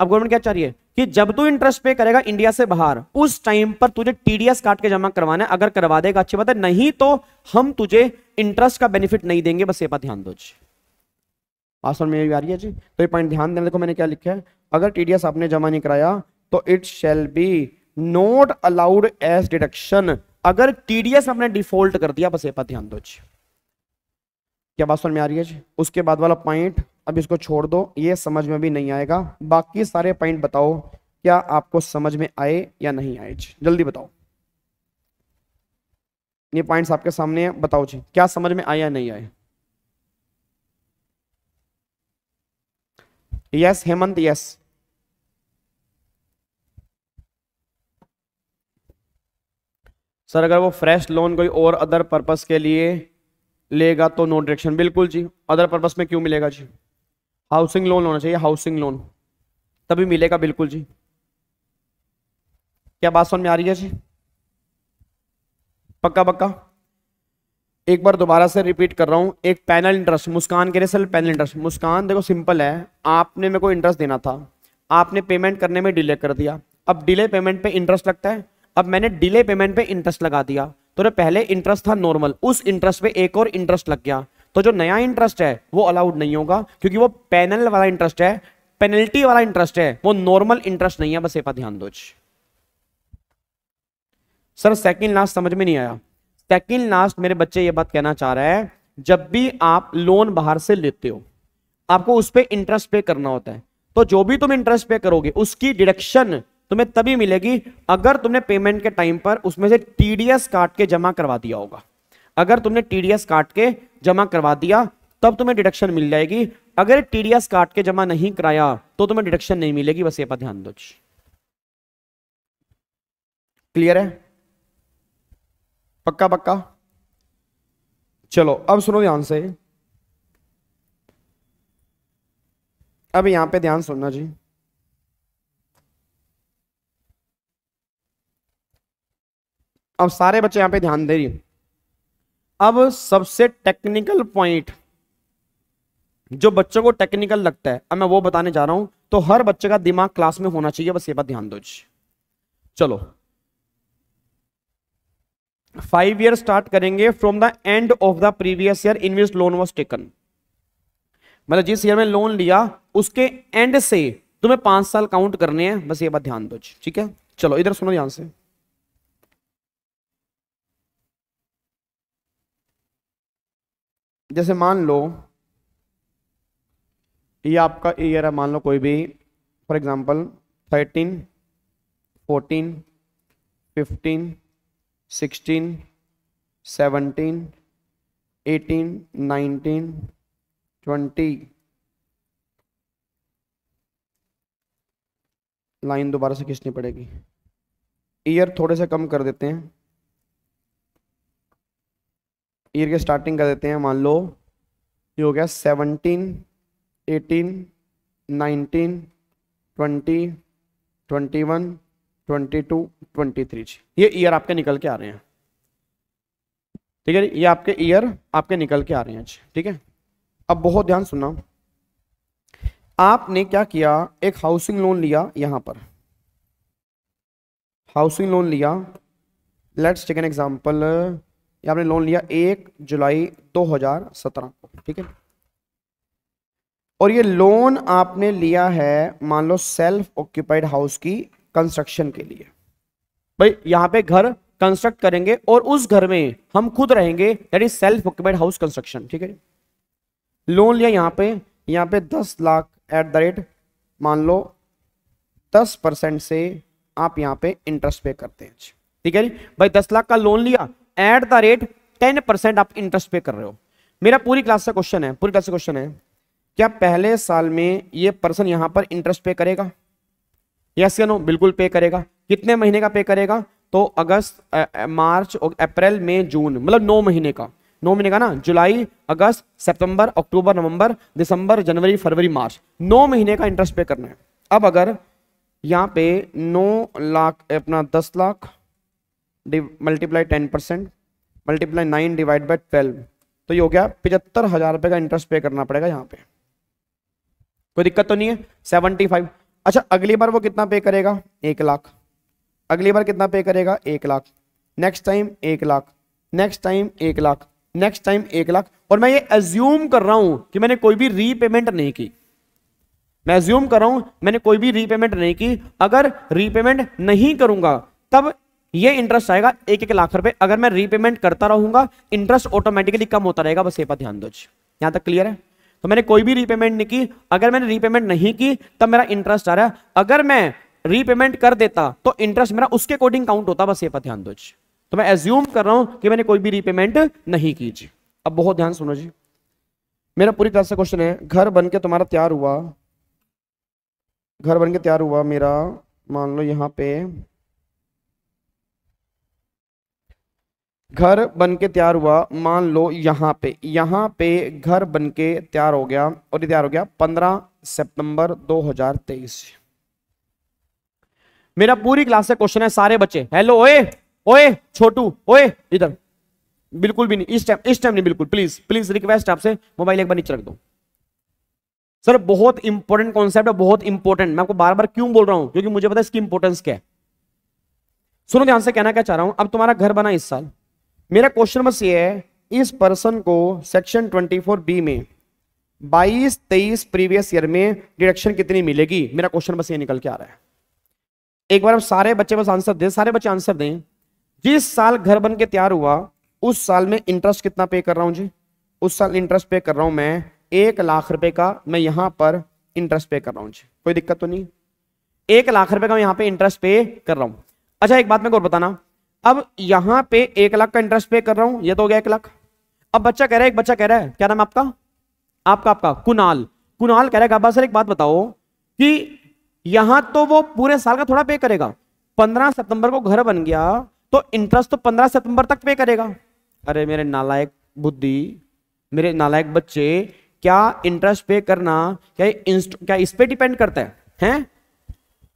अब गवर्नमेंट क्या चाह रही है कि जब तू इंटरेस्ट पे करेगा इंडिया से बाहर, उस टाइम पर तुझे टीडीएस काट के जमा करवाना है। अगर करवा देगा अच्छी बात है, नहीं तो हम तुझे इंटरेस्ट का बेनिफिट नहीं देंगे, बस ये बात ध्यान दो जी। बात समझ में आ रही है जी? तो ये पॉइंट ध्यान देने, देखो मैंने क्या लिखा है, अगर टीडीएस आपने जमा नहीं कराया तो it shall be not allowed as deduction. अगर टीडीएस आपने डिफॉल्ट कर दिया, बस ये पर ध्यान दो जी। क्या बात समझ में आ रही है जी? उसके बाद वाला पॉइंट अब इसको छोड़ दो, ये समझ में भी नहीं आएगा। बाकी सारे पॉइंट बताओ क्या आपको समझ में आए या नहीं आए जी, जल्दी बताओ। ये पॉइंट्स आपके सामने है, बताओ जी क्या समझ में आया या नहीं आए। Yes Hemant, yes. सर अगर वो फ्रेश लोन कोई और अदर पर्पस के लिए लेगा तो नो डायरेक्शन, बिल्कुल जी। अदर पर्पस में क्यों मिलेगा जी? हाउसिंग लोन होना चाहिए, हाउसिंग लोन तभी मिलेगा, बिल्कुल जी। क्या बात समझ में आ रही है जी? पक्का पक्का। एक बार दोबारा से रिपीट कर रहा हूं, एक पैनल इंटरेस्ट, मुस्कान के लिए सर पैनल इंटरेस्ट। मुस्कान देखो सिंपल है, आपने मेरे को इंटरेस्ट देना था, आपने पेमेंट करने में डिले कर दिया, अब डिले पेमेंट पे इंटरेस्ट लगता है। अब मैंने डिले पेमेंट पे इंटरेस्ट लगा दिया, तो पहले इंटरेस्ट था नॉर्मल, उस इंटरेस्ट पे एक और इंटरेस्ट लग गया, तो जो नया इंटरेस्ट है वो अलाउड नहीं होगा, क्योंकि वो पैनल वाला इंटरेस्ट है, पेनल्टी वाला इंटरेस्ट है, वो नॉर्मल इंटरेस्ट नहीं है। बस ये पर ध्यान दो। सर सेकंड लास्ट समझ में नहीं आया। सेकंड लास्ट मेरे बच्चे ये बात कहना चाह रहा है, जब भी आप लोन बाहर से लेते हो आपको उस पर इंटरेस्ट पे करना होता है, तो जो भी तुम इंटरेस्ट पे करोगे उसकी डिडक्शन तुम्हें तभी मिलेगी अगर तुमने पेमेंट के टाइम पर उसमें से टीडीएस काट के जमा करवा दिया होगा। अगर तुमने टीडीएस काट के जमा करवा दिया तब तुम्हें डिडक्शन मिल जाएगी, अगर टीडीएस काट के जमा नहीं कराया तो तुम्हें डिडक्शन नहीं मिलेगी। बस ये पर ध्यान दो। क्लियर है? पक्का पक्का। चलो अब सुनो ध्यान से, अब यहां पे ध्यान सुनना जी। अब सारे बच्चे यहां पे ध्यान दे रही। अब सबसे टेक्निकल पॉइंट जो बच्चों को टेक्निकल लगता है, अब मैं वो बताने जा रहा हूं, तो हर बच्चे का दिमाग क्लास में होना चाहिए, बस ये बात ध्यान दो जी। चलो 5 ईयर स्टार्ट करेंगे from the end of the previous year in which loan was taken. मतलब जिस ईयर में लोन लिया उसके एंड से तुम्हें 5 साल काउंट करने हैं, बस ये बात ध्यान दो जी। ठीक है, चलो इधर सुनो ध्यान से। जैसे मान लो ये आपका ईयर है, मान लो कोई भी, फॉर एग्जांपल 13, 14, 15, 16, 17, 18, 19, 20। लाइन दोबारा से खींचनी पड़ेगी, ईयर थोड़े से कम कर देते हैं, ईयर की स्टार्टिंग कर देते हैं। मान लो ये हो गया 17, 18, 19, 20, 21, 22, 23। ये ईयर आपके निकल के आ रहे हैं। ठीक है, ये आपके ईयर आपके निकल के आ रहे हैं। ठीक है, अब बहुत ध्यान सुनना, आपने क्या किया, एक हाउसिंग लोन लिया, यहां पर हाउसिंग लोन लिया, लेट्स टेक एन एग्जांपल, आपने लोन लिया 1 जुलाई 2017 को। ठीक है, और ये लोन आपने लिया है मान लो सेल्फ ऑक्यूपाइड हाउस की कंस्ट्रक्शन के लिए। भाई यहां पे घर कंस्ट्रक्ट करेंगे और उस घर में हम खुद रहेंगे, that is self occupied house construction. ठीक है, लोन लिया यहां पे 10 लाख एट द रेट, मान लो 10% से आप यहां पे इंटरेस्ट पे करते हैं। ठीक है भाई, 10 लाख का लोन लिया, एट द रेट 10% आप इंटरेस्ट पे कर रहे हो। मेरा पूरी क्लास से क्वेश्चन है, पूरी क्लास से क्वेश्चन है, क्या पहले साल में ये पर्सन यहां पर इंटरेस्ट पे करेगा? यस या नो? बिल्कुल पे करेगा। कितने महीने का पे करेगा? तो अगस्त, मार्च, अप्रैल, मई, जून, मतलब 9 महीने का। 9 महीने का ना, जुलाई, अगस्त, सितंबर, अक्टूबर, नवंबर, दिसंबर, जनवरी, फरवरी, मार्च, 9 महीने का इंटरेस्ट पे करना है। अब अगर यहां पे 9 लाख अपना 10 lakh multiply 10% multiply 9 divide by 12, तो ये हो गया 75,000 रुपए का इंटरेस्ट पे करना पड़ेगा यहां पे। कोई दिक्कत तो नहीं है? 75। अच्छा अगली बार वो कितना पे करेगा? 1 लाख। अगली बार कितना पे करेगा? 1 lakh. Next time 1 lakh, next time 1 lakh, next time 1 lakh. और मैं ये अज्यूम कर रहा हूं कि मैंने कोई भी रीपेमेंट नहीं की। मैं एज्यूम कर रहा हूं मैंने कोई भी रीपेमेंट नहीं की, अगर रीपेमेंट नहीं करूंगा तब ये इंटरेस्ट आएगा 1-1 लाख रुपए। अगर मैं रीपेमेंट करता रहूंगा इंटरेस्ट ऑटोमेटिकली कम होता रहेगा। बस ये पर ध्यान दो जी, यहां तक क्लियर है। तो मैंने कोई भी रीपेमेंट नहीं की, अगर मैंने रीपेमेंट नहीं की तब मेरा इंटरेस्ट आ रहा है, अगर मैं रीपेमेंट कर देता तो इंटरेस्ट मेरा उसके अकॉर्डिंग काउंट होता। बस ये पर ध्यान दो जी। तो मैं एज्यूम कर रहा हूं कि मैंने कोई भी रीपेमेंट नहीं की जी। अब बहुत ध्यान सुनो जी, मेरा पूरी क्लास से क्वेश्चन है, घर बन के तुम्हारा तैयार हुआ, घर बन के तैयार हुआ मेरा, मान लो यहां पे घर बन के तैयार हुआ, मान लो यहां पे घर बन के तैयार हो गया, और ये तैयार हो गया 15 सितंबर 2023। मेरा पूरी क्लास से क्वेश्चन है, सारे बच्चे हेलो, ओए ओए छोटू, ओए इधर, बिल्कुल भी नहीं इस टाइम नहीं, बिल्कुल प्लीज प्लीज रिक्वेस्ट आपसे, मोबाइल एक बार नीचे रख दो। सर बहुत इंपॉर्टेंट कॉन्सेप्ट है, बहुत इंपॉर्टेंट। मैं आपको बार बार क्यों बोल रहा हूं, क्योंकि मुझे पता है इसकी इंपॉर्टेंस क्या है। सुनो ध्यान से, कहना क्या चाह रहा हूं। अब तुम्हारा घर बना इस साल, मेरा क्वेश्चन बस ये है, इस पर्सन को सेक्शन 24B में 22-23 प्रीवियस ईयर में डिडक्शन कितनी मिलेगी। मेरा क्वेश्चन बस ये निकल के आ रहा है। एक बार अब सारे बच्चे बस आंसर दें, सारे बच्चे आंसर दें। जिस साल घर बन के तैयार हुआ उस साल में इंटरेस्ट कितना पे कर रहा हूं जी, उस साल इंटरेस्ट पे कर रहा हूं मैं 1 लाख रुपए का, मैं यहां पर इंटरेस्ट पे कर रहा हूं जी, कोई दिक्कत तो नहीं। 1 लाख रुपए का मैं यहां पे इंटरेस्ट पे कर रहा हूं। अच्छा एक बात मेरे को बताना, अब यहां पे 1 लाख का इंटरेस्ट पे कर रहा हूं, ये तो हो गया 1 लाख। अब बच्चा कह रहा है, एक बच्चा कह रहा है, क्या नाम आपका, आपका कुणाल कह रहा है गाबा सर एक बात बताओ कि यहां तो वो पूरे साल का थोड़ा पे करेगा, 15 सितंबर को घर बन गया तो इंटरेस्ट तो 15 सितंबर तक पे करेगा। अरे मेरे नालायक बुद्धि, मेरे नालायक बच्चे, क्या इंटरेस्ट पे करना क्या इस पे डिपेंड करता है?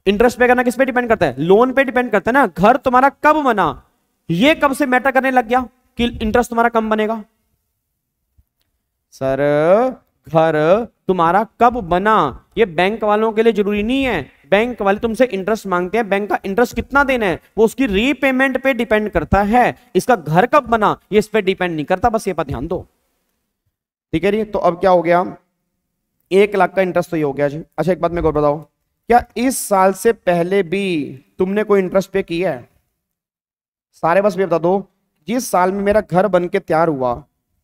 इंटरेस्ट पे करना किस पे डिपेंड करता है? लोन पे डिपेंड करता है ना। घर तुम्हारा कब बना ये कब से मैटर करने लग गया कि इंटरेस्ट तुम्हारा कम बनेगा? सर घर तुम्हारा कब बना ये बैंक वालों के लिए जरूरी नहीं है। बैंक वाले तुमसे इंटरेस्ट मांगते हैं, बैंक का इंटरेस्ट कितना देना है वो उसकी रीपेमेंट पे डिपेंड करता है। इसका घर कब बना ये इस पे डिपेंड नहीं करता, बस ये पर ध्यान दो, ठीक है जी। तो अब क्या हो गया, 1 लाख का इंटरेस्ट तो ये हो गया जी। अच्छा एक बात मेरे को बताओ, क्या इस साल से पहले भी तुमने कोई इंटरेस्ट पे किया है? सारे बस ये बता दो, जिस साल में मेरा घर बन के तैयार हुआ,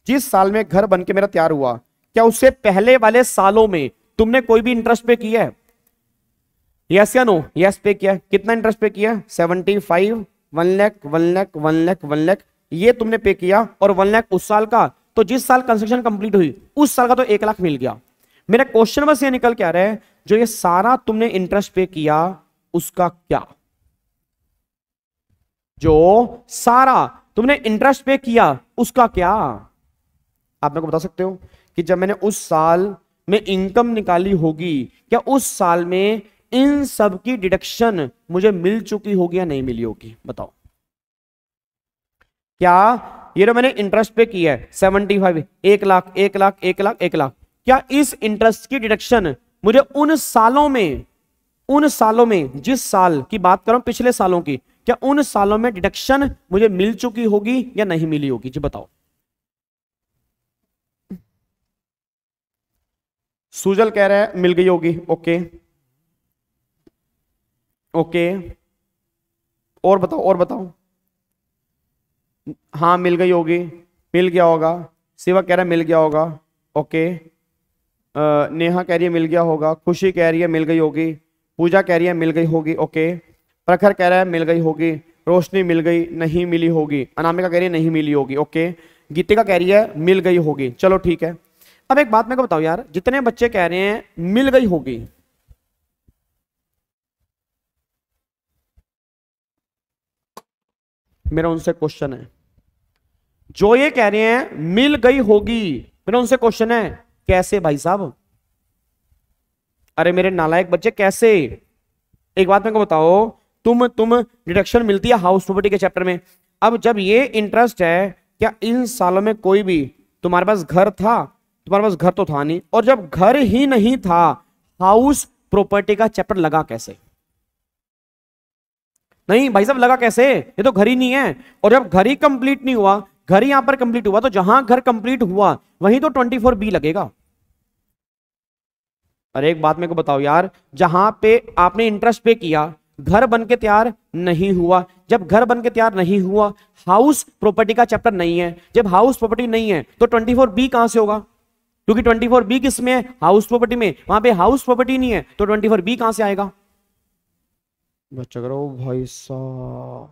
जिस साल में घर बन के मेरा तैयार हुआ, क्या उससे पहले वाले सालों में तुमने कोई भी इंटरेस्ट पे किया है? यस या नो? यस पे किया। कितना इंटरेस्ट पे किया? 75, 1 लाख, 1 लाख, 1 लाख, 1 लाख, ये तुमने पे किया, और 1 लाख उस साल का। तो जिस साल कंस्ट्रक्शन कंप्लीट हुई उस साल का तो 1 लाख मिल गया। मेरा क्वेश्चन बस ये निकल के आ रहा है, जो ये सारा तुमने इंटरेस्ट पे किया उसका क्या? जो सारा तुमने इंटरेस्ट पे किया उसका क्या? आप मेरे को बता सकते हो कि जब मैंने उस साल में इनकम निकाली होगी, क्या उस साल में इन सब की डिडक्शन मुझे मिल चुकी होगी या नहीं मिली होगी? बताओ। क्या ये जो मैंने इंटरेस्ट पे किया है 75, 1 लाख, 1 लाख, 1 लाख, 1 लाख, क्या इस इंटरेस्ट की डिडक्शन मुझे उन सालों में जिस साल की बात कर रहा हूं पिछले सालों की, क्या उन सालों में डिडक्शन मुझे मिल चुकी होगी या नहीं मिली होगी जी? बताओ। सुजल कह रहा है मिल गई होगी। ओके ओके, और बताओ। हाँ मिल गई होगी, मिल गया होगा। शिवा कह रहा है मिल गया होगा। ओके, नेहा कह रही है मिल गया होगा। खुशी कह रही है मिल गई होगी। पूजा कह रही है मिल गई होगी। ओके, प्रखर कह रहा है मिल गई होगी। रोशनी मिल गई, नहीं मिली होगी। अनामिका कह रही है नहीं मिली होगी। ओके, गीतिका कह रही है मिल गई होगी। चलो ठीक है। अब एक बात मेरे को बताओ यार, जितने बच्चे कह रहे हैं मिल गई होगी, मेरा उनसे क्वेश्चन है, जो ये कह रहे हैं मिल गई होगी, मेरा उनसे क्वेश्चन है कैसे भाई साहब? अरे मेरे नालायक बच्चे कैसे? एक बात मेरे को बताओ, तुम डिडक्शन मिलती है हाउस प्रॉपर्टी के चैप्टर में। अब जब ये इंटरेस्ट है, क्या इन सालों में कोई भी तुम्हारे पास घर था? तुम्हारे पास घर तो था नहीं, और जब घर ही नहीं था हाउस प्रॉपर्टी का चैप्टर लगा कैसे? नहीं भाई साहब लगा कैसे? ये तो घर ही नहीं है। और जब घर ही कंप्लीट नहीं हुआ, घर यहां पर कंप्लीट हुआ, तो जहां घर कंप्लीट हुआ वहीं तो 24B लगेगा। अरे एक बात मेरे को बताओ यार, जहां पे आपने इंटरेस्ट पे किया, घर बन के तैयार नहीं हुआ, जब घर बन के तैयार नहीं हुआ, हाउस प्रॉपर्टी का चैप्टर नहीं है, जब हाउस प्रॉपर्टी नहीं है तो 24B कहां से होगा? क्योंकि 24B किस में है? हाउस प्रॉपर्टी में। वहां पे हाउस प्रॉपर्टी नहीं है तो 24B कहां से आएगा? बच्चा करो भाई साहब,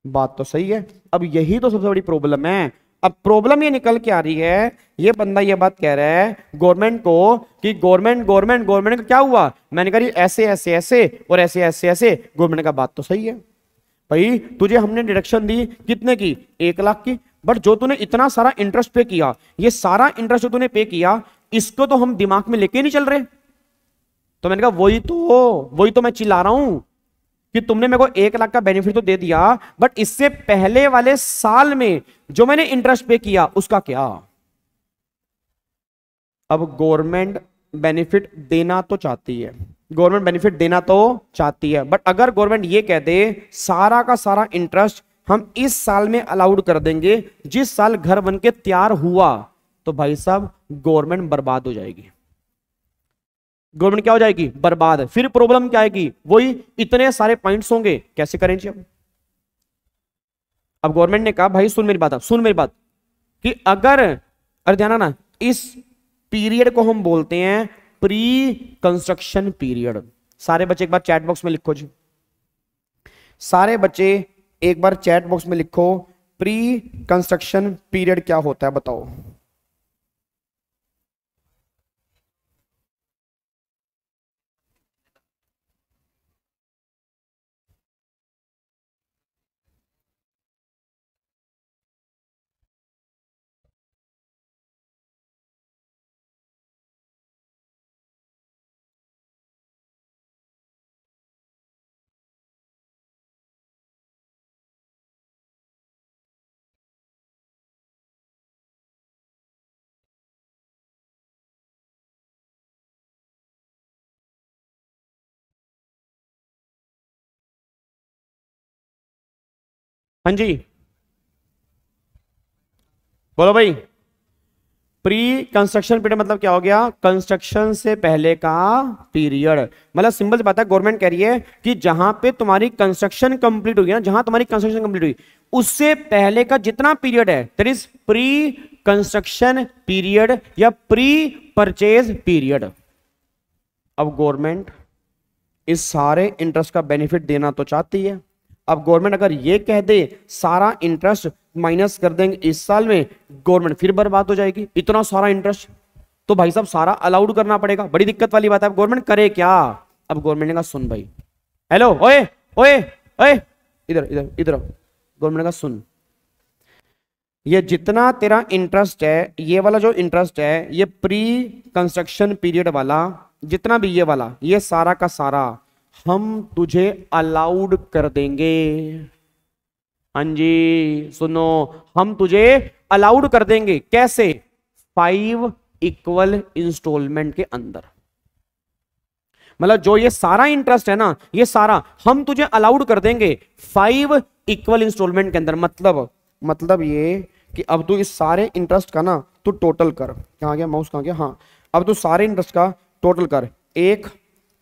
बात तो सही है। अब यही तो सबसे बड़ी प्रॉब्लम है। अब प्रॉब्लम ये निकल के आ रही है, ये बंदा ये बात कह रहा है गवर्नमेंट को कि गवर्नमेंट का क्या हुआ? मैंने कहा ऐसे ऐसे ऐसे और ऐसे ऐसे ऐसे। गवर्नमेंट का बात तो सही है भाई, तुझे हमने डिडक्शन दी कितने की? 1 लाख की। बट जो तूने इतना सारा इंटरेस्ट पे किया, ये सारा इंटरेस्ट जो तूने पे किया, इसको तो हम दिमाग में लेके नहीं चल रहे। तो मैंने कहा वही तो मैं चिल्ला रहा हूं कि तुमने मेरे को 1 लाख का बेनिफिट तो दे दिया, बट इससे पहले वाले साल में जो मैंने इंटरेस्ट पे किया उसका क्या? अब गवर्नमेंट बेनिफिट देना तो चाहती है, गवर्नमेंट बेनिफिट देना तो चाहती है, बट अगर गवर्नमेंट ये कह दे सारा का सारा इंटरेस्ट हम इस साल में अलाउड कर देंगे, जिस साल घर बन के तैयार हुआ, तो भाई साहब गवर्नमेंट बर्बाद हो जाएगी। गवर्नमेंट क्या हो जाएगी? बर्बाद। फिर प्रॉब्लम क्या आएगी? वही इतने सारे पॉइंट्स होंगे, कैसे करें जी? अब गवर्नमेंट ने कहा भाई सुन मेरी बात कि अरे ध्यान ना, इस पीरियड को हम बोलते हैं प्री कंस्ट्रक्शन पीरियड। सारे बच्चे एक बार चैट बॉक्स में लिखो जी, सारे बच्चे एक बार चैट बॉक्स में लिखो प्री कंस्ट्रक्शन पीरियड क्या होता है बताओ। हाँ जी बोलो भाई। प्री कंस्ट्रक्शन पीरियड मतलब क्या हो गया? कंस्ट्रक्शन से पहले का पीरियड। मतलब सिंपल सी बात है, गवर्नमेंट कह रही है कि जहां पे तुम्हारी कंस्ट्रक्शन कंप्लीट हुई ना, जहां तुम्हारी कंस्ट्रक्शन कंप्लीट हुई उससे पहले का जितना पीरियड है that is pre construction period या प्री परचेज पीरियड। अब गवर्नमेंट इस सारे इंटरेस्ट का बेनिफिट देना तो चाहती है। अब गवर्नमेंट अगर ये कह दे सारा इंटरेस्ट माइनस कर देंगे इस साल में, गवर्नमेंट फिर बर्बाद हो जाएगी। इतना सारा इंटरेस्ट तो भाई साहब सारा अलाउड करना पड़ेगा, बड़ी दिक्कत वाली बात है। अब गवर्नमेंट करे क्या? अब गवर्नमेंट ने कहा सुन भाई, हेलो ओए ओए ओए, इधर इधर इधर, गवर्नमेंट ने कहा सुन, ये जितना तेरा इंटरेस्ट है, ये वाला जो इंटरेस्ट है, ये प्री कंस्ट्रक्शन पीरियड वाला जितना भी ये वाला, ये सारा का सारा हम तुझे अलाउड कर देंगे। हाँ जी सुनो, हम तुझे अलाउड कर देंगे। कैसे? 5 इक्वल इंस्टॉलमेंट के अंदर। मतलब जो ये सारा इंटरेस्ट है ना, ये सारा हम तुझे अलाउड कर देंगे 5 इक्वल इंस्टॉलमेंट के अंदर। मतलब ये कि अब तू इस सारे इंटरेस्ट का ना तू टोटल कर। कहां गया माउस, कहां गया? हाँ, अब तू सारे इंटरेस्ट का टोटल कर। 1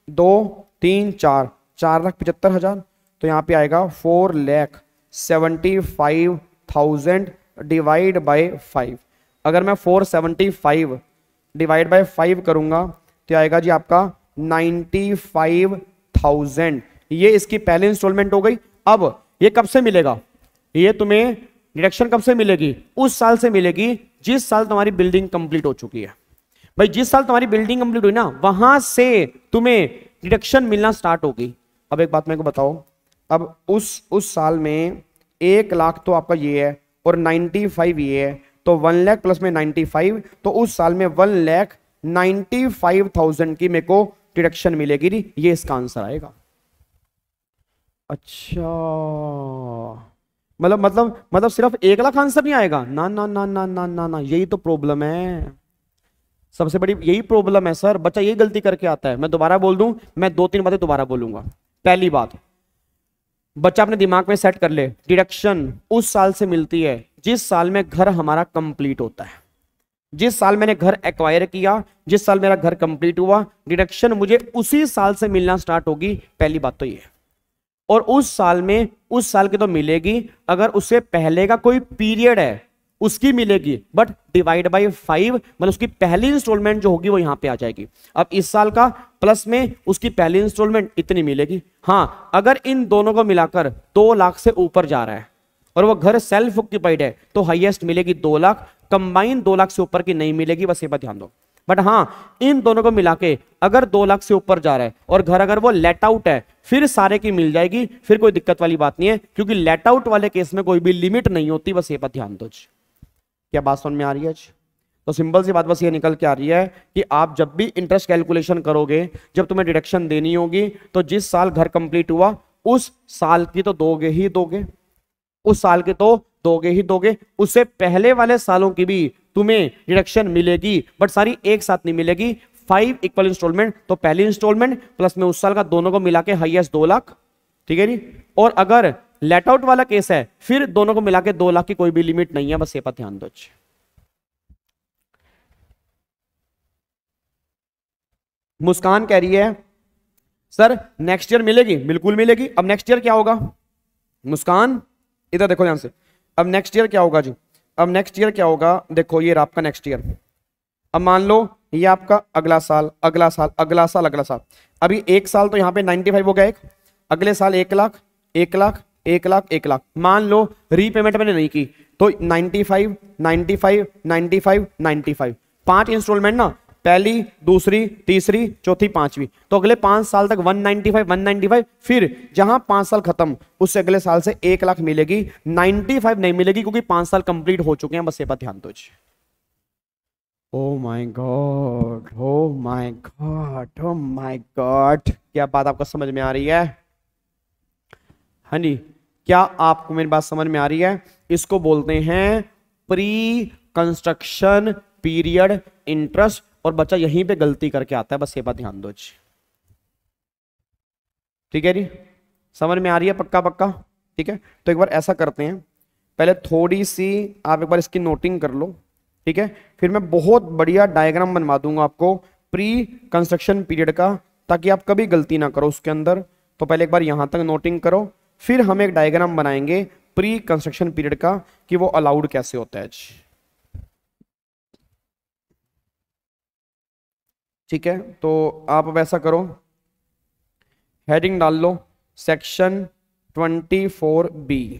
2 3 4, 4,75,000। तो यहां पे आएगा 4,75,000 डिवाइड बाय 5। अगर मैं 475 डिवाइड बाय 5 करूंगा तो आएगा जी आपका 95,000। ये इसकी पहली इंस्टॉलमेंट हो गई। अब ये कब से मिलेगा? ये तुम्हें डिडक्शन कब से मिलेगी? उस साल से मिलेगी जिस साल तुम्हारी बिल्डिंग कंप्लीट हो चुकी है। भाई जिस साल तुम्हारी बिल्डिंग कंप्लीट हुई ना, वहां से तुम्हें डिडक्शन मिलना स्टार्ट होगी। अब एक बात मेरे को बताओ, अब उस साल में 1 लाख तो आपका ये है और 95 ये है, तो 1 लाख प्लस में 95, तो उस साल में 1,95,000 की मेरे को डिडक्शन मिलेगी। ये इसका आंसर आएगा। अच्छा, मतलब सिर्फ 1 लाख आंसर नहीं आएगा? ना ना ना ना ना ना ना, यही तो प्रॉब्लम है, सबसे बड़ी यही प्रॉब्लम है सर। बच्चा यही गलती करके आता है। मैं दोबारा बोल दूं, मैं 2-3 बातें दोबारा बोलूंगा। पहली बात, बच्चा अपने दिमाग में सेट कर ले, डिडक्शन उस साल से मिलती है जिस साल में घर हमारा कंप्लीट होता है। जिस साल मैंने घर एक्वायर किया, जिस साल मेरा घर कंप्लीट हुआ, डिडक्शन मुझे उसी साल से मिलना स्टार्ट होगी, पहली बात तो ये। और उस साल में उस साल की तो मिलेगी, अगर उससे पहले का कोई पीरियड है उसकी मिलेगी, बट डिवाइड बाय 5, मतलब उसकी पहली इंस्टॉलमेंट जो होगी वो यहां पे आ जाएगी। अब इस साल का प्लस में उसकी पहली इंस्टॉलमेंट इतनी मिलेगी। हां, अगर इन दोनों को मिलाकर 2 लाख से ऊपर जा रहा है और वो घर सेल्फ ऑक्यूपाइड है तो हाईएस्ट मिलेगी 2 लाख, कंबाइन 2 लाख से ऊपर की नहीं मिलेगी, बस ये बात ध्यान दो। बट हां, इन दोनों को मिला के अगर 2 लाख से ऊपर जा रहा है और घर अगर वो लेट आउट है, फिर सारे की मिल जाएगी, फिर कोई दिक्कत वाली बात नहीं है, क्योंकि लेट आउट वाले केस में कोई भी लिमिट नहीं होती, बस ये बात ध्यान दो। क्या बात समझ में आ रही है? तो सिंपल सी बात बस ये निकल के आ रही है कि आप जब भी इंटरेस्ट कैलकुलेशन करोगे, जब तुम्हें डिडक्शन देनी होगी, तो जिस साल घर कंप्लीट हुआ उस साल की तो दोगे ही दोगे, उस साल के तो दोगे ही दोगे, उससे पहले वाले सालों की भी तुम्हें डिडक्शन मिलेगी, बट सारी एक साथ नहीं मिलेगी। 5 इक्वल इंस्टॉलमेंट, तो पहली इंस्टॉलमेंट प्लस में उस साल का, दोनों को मिला के हाईएस्ट 2 लाख, ठीक है जी। और अगर लेट आउट वाला केस है फिर दोनों को मिला के 2 लाख की कोई भी लिमिट नहीं है, बस ये पर ध्यान दो। मुस्कान कह रही है सर नेक्स्ट ईयर मिलेगी, बिल्कुल मिलेगी। अब नेक्स्ट ईयर क्या होगा मुस्कान, इधर देखो ध्यान से। अब नेक्स्ट ईयर क्या होगा जी, अब नेक्स्ट ईयर क्या होगा, देखो ये आपका नेक्स्ट ईयर। अब मान लो ये आपका अगला साल, अगला साल, अगला साल, अगला साल। अभी एक साल तो यहाँ पे 95 हो गया एक, अगले साल 1 लाख, 1 लाख, 1 लाख, 1 लाख। मान लो रीपेमेंट मैंने नहीं की तो 95, 95, 95, 95, 5 इंस्टॉलमेंट ना, पहली, दूसरी, तीसरी, चौथी, पांचवी, तो अगले 5 साल तक 195, 195, फिर जहां 5 साल खत्म उससे अगले साल से 1 लाख मिलेगी, 95 नहीं मिलेगी क्योंकि 5 साल कंप्लीट हो चुके हैं, बस ये बात ध्यान दो। Oh my God, oh my God, oh my God, क्या बात आपको समझ में आ रही है? हाँ जी, क्या आपको मेरी बात समझ में आ रही है? इसको बोलते हैं प्री कंस्ट्रक्शन पीरियड इंटरेस्ट, और बच्चा यहीं पे गलती करके आता है, बस ये बात ध्यान दो जी। ठीक है जी, समझ में आ रही है? पक्का पक्का, ठीक है। तो एक बार ऐसा करते हैं, पहले थोड़ी सी आप एक बार इसकी नोटिंग कर लो, ठीक है, फिर मैं बहुत बढ़िया डायग्राम बनवा दूंगा आपको प्री कंस्ट्रक्शन पीरियड का, ताकि आप कभी गलती ना करो उसके अंदर। तो पहले एक बार यहां तक नोटिंग करो, फिर हम एक डायग्राम बनाएंगे प्री कंस्ट्रक्शन पीरियड का कि वो अलाउड कैसे होता है। ठीक है, तो आप अब ऐसा करो, हेडिंग डाल लो सेक्शन 24B,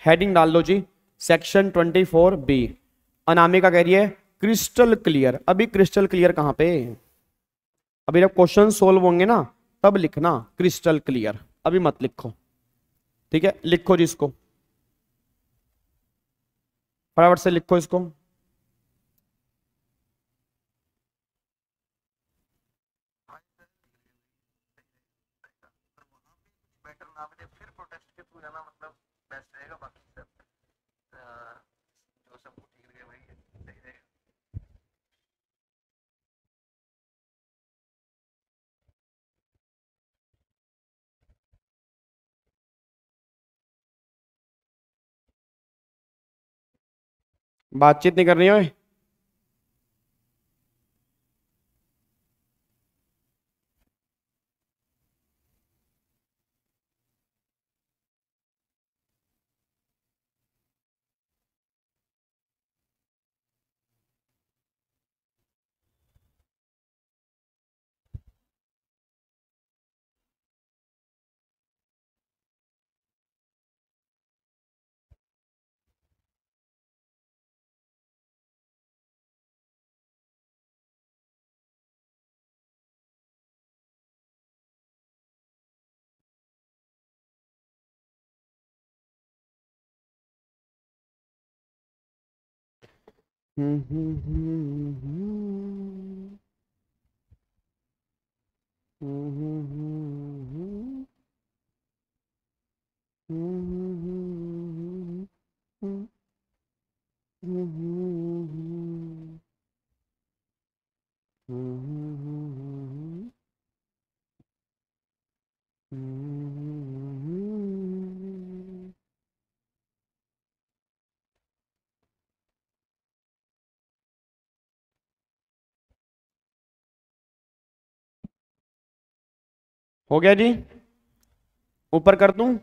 हेडिंग डाल लो जी सेक्शन 24B। अनामिका कह रही है क्रिस्टल क्लियर, अभी क्रिस्टल क्लियर कहां पे, अभी जब क्वेश्चन सोल्व होंगे ना तब लिखना क्रिस्टल क्लियर, अभी मत लिखो, ठीक है। लिखो जी इसको, फटाफट से लिखो इसको। बातचीत नहीं करनी है। हम्म हम्म हम्म हम्म हम्म हम्म हो गया जी। ऊपर कर दूं?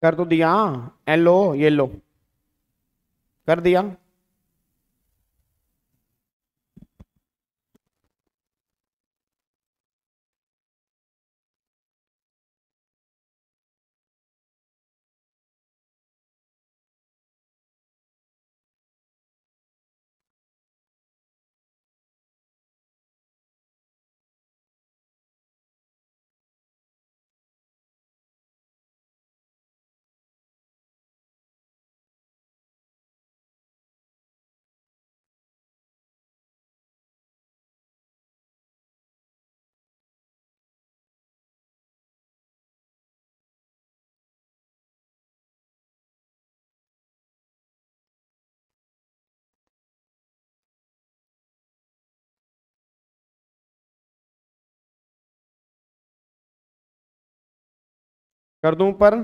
कर तो दिया। एलो ये लो, कर दिया। कर दूं ऊपर?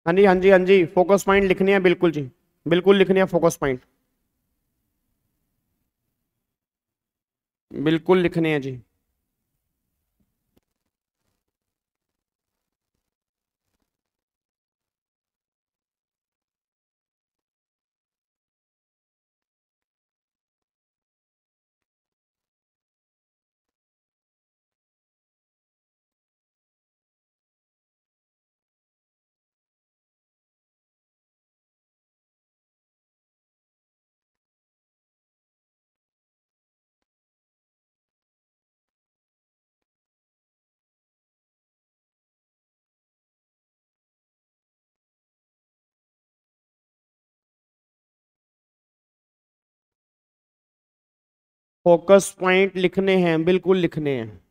हाँ जी, हाँ जी, हाँ जी, फोकस पॉइंट लिखने हैं बिल्कुल जी। बिल्कुल लिखने हैं फोकस पॉइंट। बिल्कुल लिखने हैं जी। फोकस पॉइंट लिखने हैं, बिल्कुल लिखने हैं।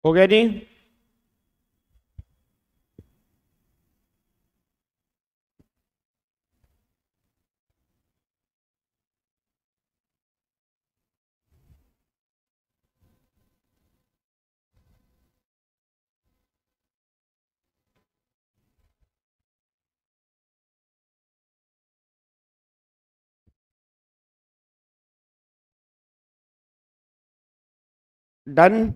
हो गया जी। डन।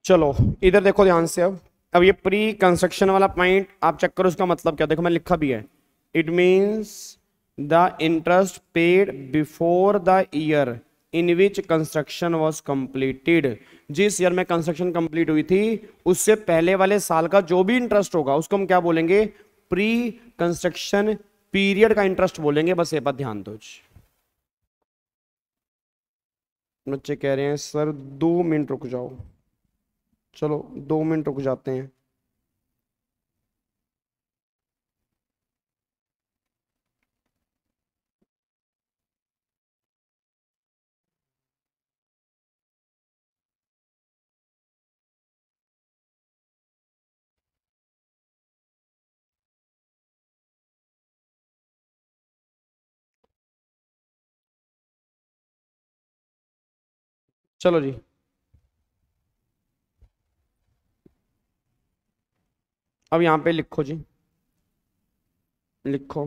चलो इधर देखो ध्यान से। अब ये प्री कंस्ट्रक्शन वाला पॉइंट आप चेक करो, उसका मतलब क्या, देखो मैं लिखा भी है। It means the interest paid before the year in which construction was completed. जिस ईयर में कंस्ट्रक्शन कंप्लीट हुई थी उससे पहले वाले साल का जो भी इंटरेस्ट होगा उसको हम क्या बोलेंगे, प्री कंस्ट्रक्शन पीरियड का इंटरेस्ट बोलेंगे। बस ये बात ध्यान दो जी। बच्चे कह रहे हैं सर 2 मिनट रुक जाओ। चलो 2 मिनट रुक जाते हैं। चलो जी, अब यहां पे लिखो जी, लिखो।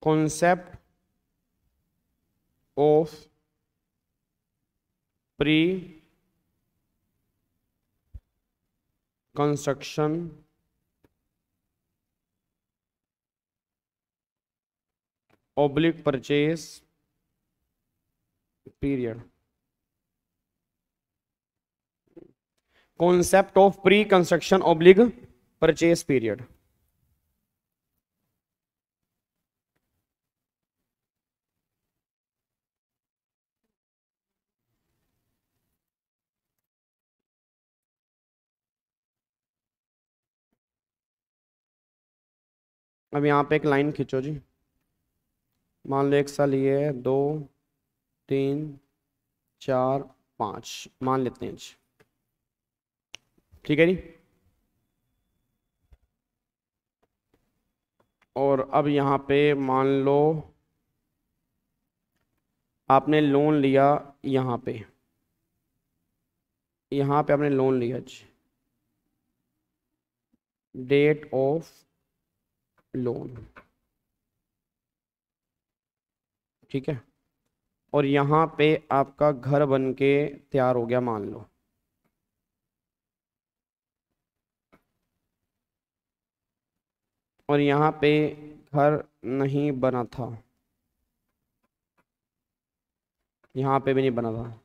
Concept of pre construction oblique purchase period. Concept of pre construction oblique purchase period. अब यहाँ पे एक लाइन खींचो जी। मान लो 1 साल ये है, 2 3 4 5 मान लेते हैं जी। ठीक है जी। और अब यहाँ पे मान लो आपने लोन लिया, यहाँ पे आपने लोन लिया जी। डेट ऑफ लोन, ठीक है। और यहाँ पे आपका घर बन के तैयार हो गया मान लो। और यहाँ पे घर नहीं बना था, यहाँ पे भी नहीं बना था,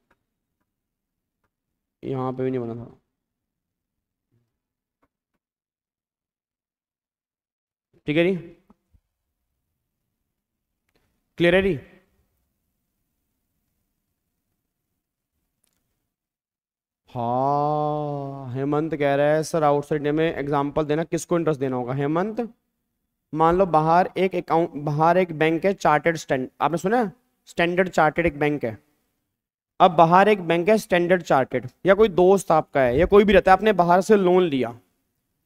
यहाँ पे भी नहीं बना था। ठीक है जी, क्लियर है जी। हाँ, हेमंत कह रहा है सर आउटसाइड इंडिया में एग्जांपल देना, किसको इंटरेस्ट देना होगा हेमंत? मान लो बाहर एक बैंक है चार्टर्ड स्टैंड, आपने सुना है? स्टैंडर्ड चार्टर्ड एक बैंक है। अब बाहर एक बैंक है स्टैंडर्ड चार्टर्ड, या कोई दोस्त आपका है या कोई भी रहता है, आपने बाहर से लोन लिया।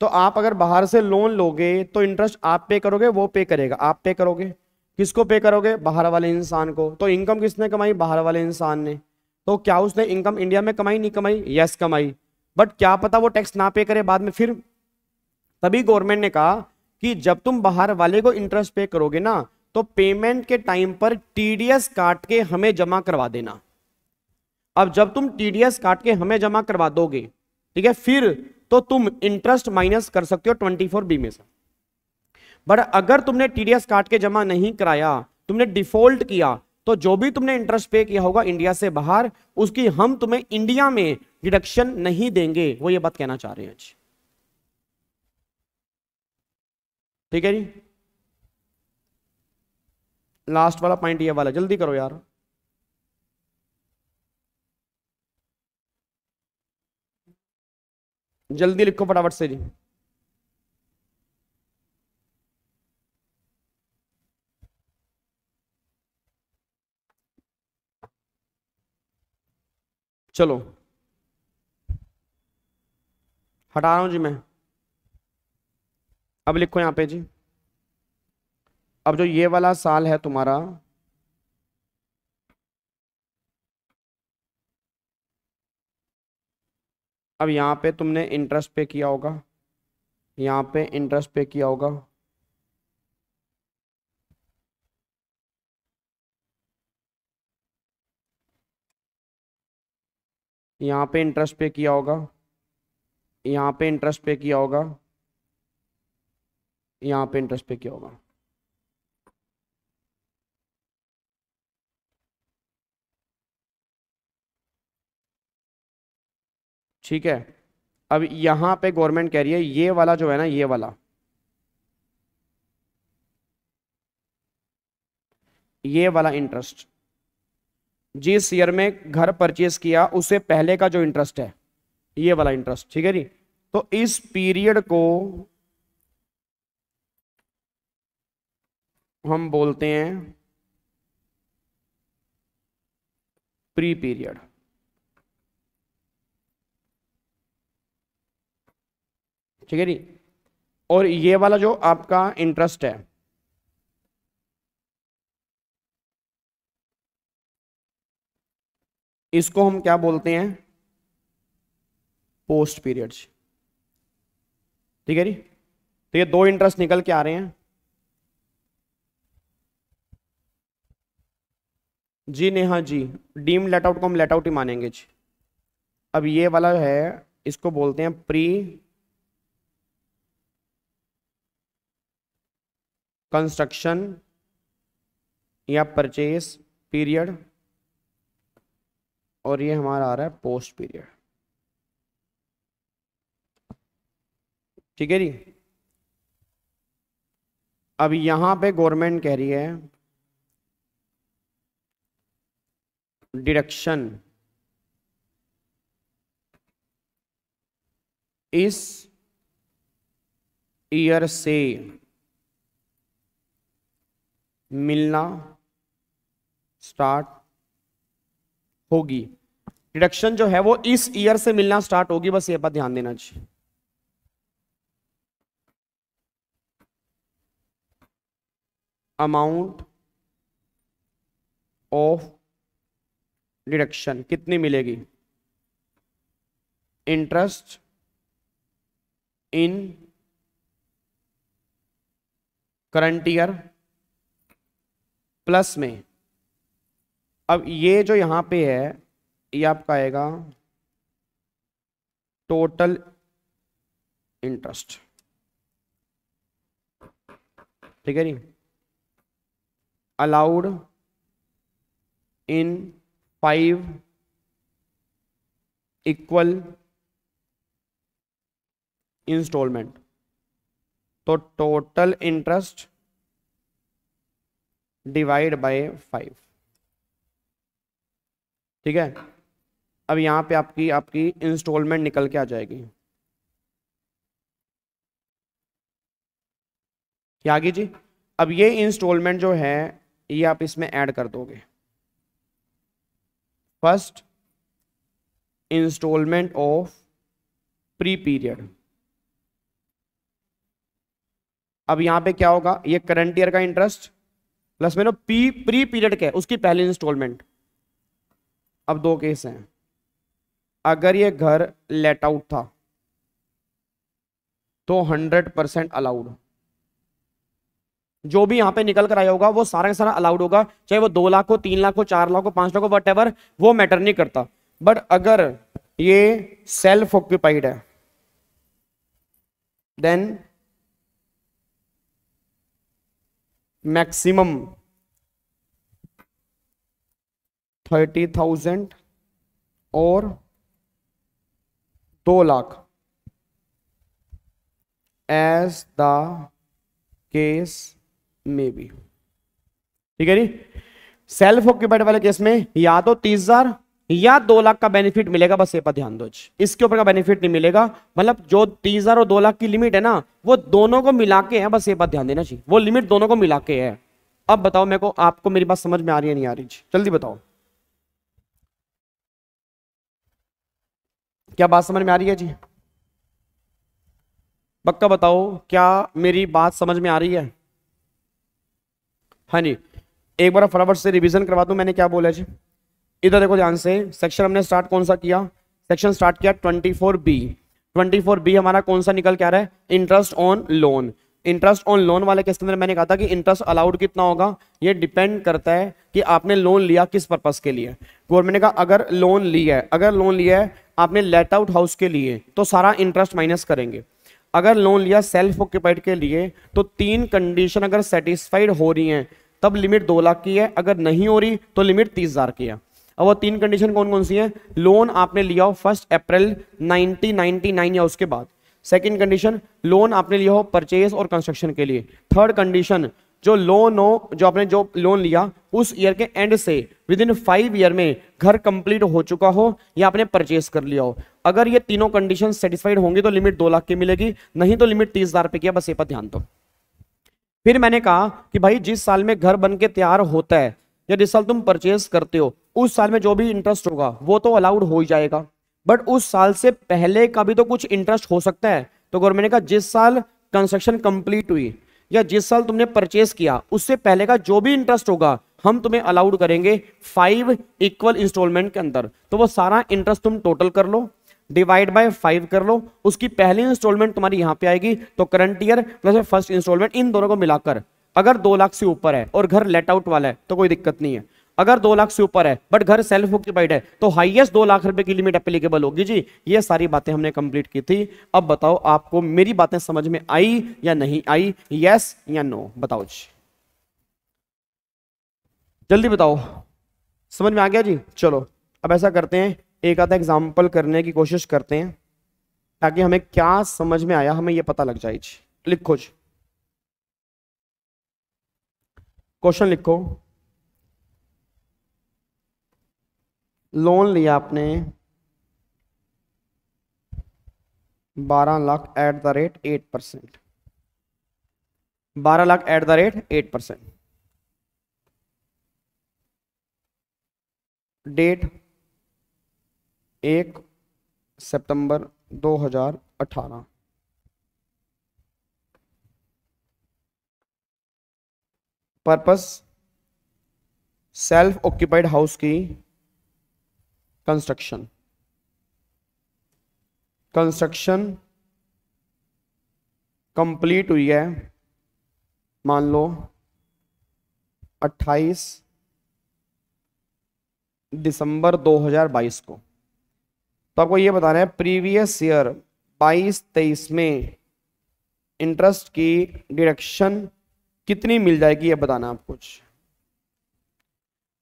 तो आप अगर बाहर से लोन लोगे तो इंटरेस्ट आप पे करोगे, वो पे करेगा? आप पे करोगे। किसको पे करोगे? बाहर वाले इंसान को। तो इनकम किसने कमाई? बाहर वाले इंसान ने। तो क्या उसने इनकम इंडिया में कमाई? नहीं कमाई? यस कमाई। बट क्या पता वो टैक्स ना पे करे बाद में फिर। तभी गवर्नमेंट ने कहा कि जब तुम बाहर वाले को इंटरेस्ट पे करोगे ना, तो पेमेंट के टाइम पर टीडीएस काट के हमें जमा करवा देना। अब जब तुम टीडीएस काट के हमें जमा करवा दोगे, ठीक है, फिर तो तुम इंटरेस्ट माइनस कर सकते हो 24B में से। बट अगर तुमने टीडीएस काट के जमा नहीं कराया, तुमने डिफॉल्ट किया, तो जो भी तुमने इंटरेस्ट पे किया होगा इंडिया से बाहर, उसकी हम तुम्हें इंडिया में डिडक्शन नहीं देंगे। वो ये बात कहना चाह रहे हैं जी। ठीक है जी। लास्ट वाला पॉइंट ये वाला, जल्दी करो यार। जल्दी लिखो फटाफट से जी। चलो हटा रहा हूं जी मैं। अब लिखो यहां पे जी। अब जो ये वाला साल है तुम्हारा, अब यहां पे तुमने इंटरेस्ट पे किया होगा, यहां पे इंटरेस्ट पे किया होगा, यहां पे इंटरेस्ट पे किया होगा, यहां पे इंटरेस्ट पे किया होगा, यहां पे इंटरेस्ट पे किया होगा। ठीक है। अब यहां पे गवर्नमेंट कह रही है ये वाला जो है ना, ये वाला इंटरेस्ट जिस ईयर में घर परचेस किया उससे पहले का जो इंटरेस्ट है, ये वाला इंटरेस्ट, ठीक है जी। तो इस पीरियड को हम बोलते हैं प्री पीरियड। ठीक है जी। और ये वाला जो आपका इंटरेस्ट है, इसको हम क्या बोलते हैं? Post period. ठीक है जी। तो ये दो इंटरेस्ट निकल के आ रहे हैं जी। Neha ji, deem let out को हम लेट आउट ही मानेंगे जी। अब ये वाला है, इसको बोलते हैं प्री कंस्ट्रक्शन या परचेस पीरियड, और ये हमारा आ रहा है पोस्ट पीरियड। ठीक है जी। अब यहां पे गवर्नमेंट कह रही है डिडक्शन इस ईयर से मिलना स्टार्ट होगी। डिडक्शन जो है वो इस ईयर से मिलना स्टार्ट होगी, बस ये बात ध्यान देना चाहिए। अमाउंट ऑफ डिडक्शन कितनी मिलेगी? Interest in current year plus में, अब ये जो यहां पे है ये आपका आएगा टोटल इंटरेस्ट, ठीक है नहीं, अलाउड इन 5 इक्वल इंस्टॉलमेंट। तो टोटल इंटरेस्ट डिवाइड बाय 5, ठीक है। अब यहां पे आपकी आपकी इंस्टॉलमेंट निकल के आ जाएगी, क्या आगे जी? अब ये इंस्टॉलमेंट जो है ये आप इसमें ऐड कर दोगे, first instalment of pre period. अब यहां पे क्या होगा? ये करंट ईयर का इंटरेस्ट प्लस में नो प्री पीरियड का है उसकी पहली इंस्टॉलमेंट। अब दो केस हैं, अगर ये घर लेट आउट था तो 100% अलाउड, जो भी यहां पे निकल कर आया होगा वो सारा का सारा अलाउड होगा, चाहे वो 2 लाख हो, 3 लाख हो, 4 लाख हो, 5 लाख हो, वट वो मैटर नहीं करता। बट अगर ये सेल्फ ऑक्यूपाइड है देन मैक्सिमम 30,000 और 2 लाख एज द केस में भी, ठीक है जी। सेल्फ ऑक्यूपाइड वाले केस में या तो 30,000 या 2 लाख का बेनिफिट मिलेगा, बस ये पर ध्यान दो। इसके ऊपर का बेनिफिट नहीं मिलेगा, मतलब जो 30,000 और 2 लाख की लिमिट है ना वो दोनों को मिला के है, बस ये बात ध्यान देना चाहिए, वो लिमिट दोनों को मिला के है। अब बताओ मेरे को, आपको मेरी बात समझ में आ रही है नहीं आ रही? जल्दी बताओ, क्या बात समझ में आ रही है जी? पक्का बताओ, क्या मेरी बात समझ में आ रही है? हाँ जी, एक बार फटाफट से रिवीजन करवा दूं मैंने क्या बोला जी। इधर देखो ध्यान से, सेक्शन हमने स्टार्ट कौन सा किया? सेक्शन स्टार्ट किया 24B। 24B हमारा कौन सा निकल के आ रहा है? Interest on loan. Interest on loan वाले केस के अंदर मैंने कहा था कि इंटरेस्ट अलाउड कितना होगा, ये डिपेंड करता है कि आपने लोन लिया किस पर्पस के लिए। गवर्नमेंट ने कहा अगर लोन लिया है, अगर लोन लिया है आपने लेट आउट हाउस के लिए तो सारा इंटरेस्ट माइनस करेंगे। अगर लोन लिया सेल्फ ऑक्यूपाइड के लिए तो 3 कंडीशन अगर सेटिस्फाइड हो रही हैं तब लिमिट 2 लाख की है, अगर नहीं हो रही तो लिमिट 30,000 की है। अब वो 3 कंडीशन कौन कौन सी है? लोन आपने लिया हो 1 अप्रैल 1999 या उसके बाद। सेकंड कंडीशन, लोन आपने लिया हो परचेज और कंस्ट्रक्शन के लिए। थर्ड कंडीशन, जो लोन हो, जो आपने जो लोन लिया उस ईयर के एंड से विद इन 5 ईयर में घर कंप्लीट हो चुका हो या आपने परचेज कर लिया हो। अगर ये तीनों कंडीशन सेटिस्फाइड होंगी तो लिमिट 2 लाख की मिलेगी, नहीं तो लिमिट 30,000 पे किया, बस ये पर ध्यान दो। फिर मैंने कहा कि भाई जिस साल में घर बन के तैयार होता है या जिस साल तुम परचेज करते हो उस साल में जो भी इंटरेस्ट होगा वो तो अलाउड हो ही जाएगा, बट उस साल से पहले का भी तो कुछ इंटरेस्ट हो सकता है। तो गवर्नमेंट ने कहा जिस साल कंस्ट्रक्शन कंप्लीट हुई या जिस साल तुमने परचेज किया उससे पहले का जो भी इंटरेस्ट होगा हम तुम्हें अलाउड करेंगे 5 इक्वल इंस्टॉलमेंट के अंदर। तो वो सारा इंटरेस्ट तुम टोटल कर लो, डिवाइड बाय 5 कर लो, उसकी पहली इंस्टॉलमेंट तुम्हारी यहां पे आएगी। तो current year plus first installment इन दोनों को मिलाकर अगर 2 लाख से ऊपर है और घर लेट आउट वाला है तो कोई दिक्कत नहीं है। अगर 2 लाख से ऊपर है बट घर सेल्फ ऑक्यूपाइड है तो हाईएस्ट 2 लाख रुपए की लिमिट एप्लीकेबल होगी जी। ये सारी बातें हमने कंप्लीट की थी। अब बताओ आपको मेरी बातें समझ में आई या नहीं आई? यस या नो बताओ जी, जल्दी बताओ। समझ में आ गया जी? चलो अब ऐसा करते हैं, एक आधा एग्जाम्पल करने की कोशिश करते हैं ताकि हमें क्या समझ में आया हमें ये पता लग जाए जी। लिखो जी, क्वेश्चन लिखो। लोन लिया आपने 12 lakh at the rate 8%, 12 lakh at the rate 8%। Date 1 सितंबर 2018। पर्पस सेल्फ ऑक्यूपाइड हाउस की कंस्ट्रक्शन। कंस्ट्रक्शन कंप्लीट हुई है मान लो 28 दिसंबर 2022 को। तो आपको ये बताना है प्रीवियस ईयर 22-23 में इंटरेस्ट की डिडक्शन कितनी मिल जाएगी, ये बताना आप कुछ।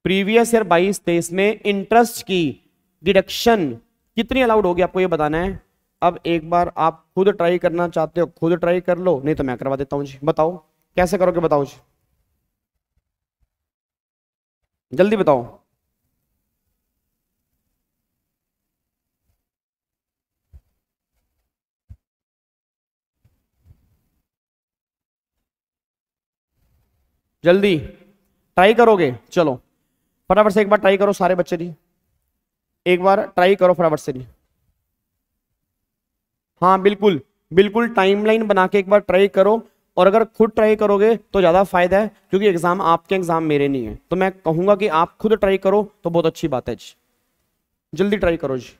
प्रीवियस ईयर 22-23 में इंटरेस्ट की डिडक्शन कितनी अलाउड होगी, आपको ये बताना है। अब एक बार आप खुद ट्राई करना चाहते हो खुद ट्राई कर लो, नहीं तो मैं करवा देता हूं जी। बताओ कैसे करोगे, बताओ जी, जल्दी बताओ। जल्दी ट्राई करोगे, चलो फटाफट से एक बार ट्राई करो सारे बच्चे जी, एक बार ट्राई करो फटाफट से जी। हाँ बिल्कुल बिल्कुल, टाइमलाइन बना के एक बार ट्राई करो। और अगर खुद ट्राई करोगे तो ज्यादा फायदा है, क्योंकि एग्जाम आपके, एग्जाम मेरे नहीं है। तो मैं कहूंगा कि आप खुद ट्राई करो तो बहुत अच्छी बात है जी। जल्दी ट्राई करो जी।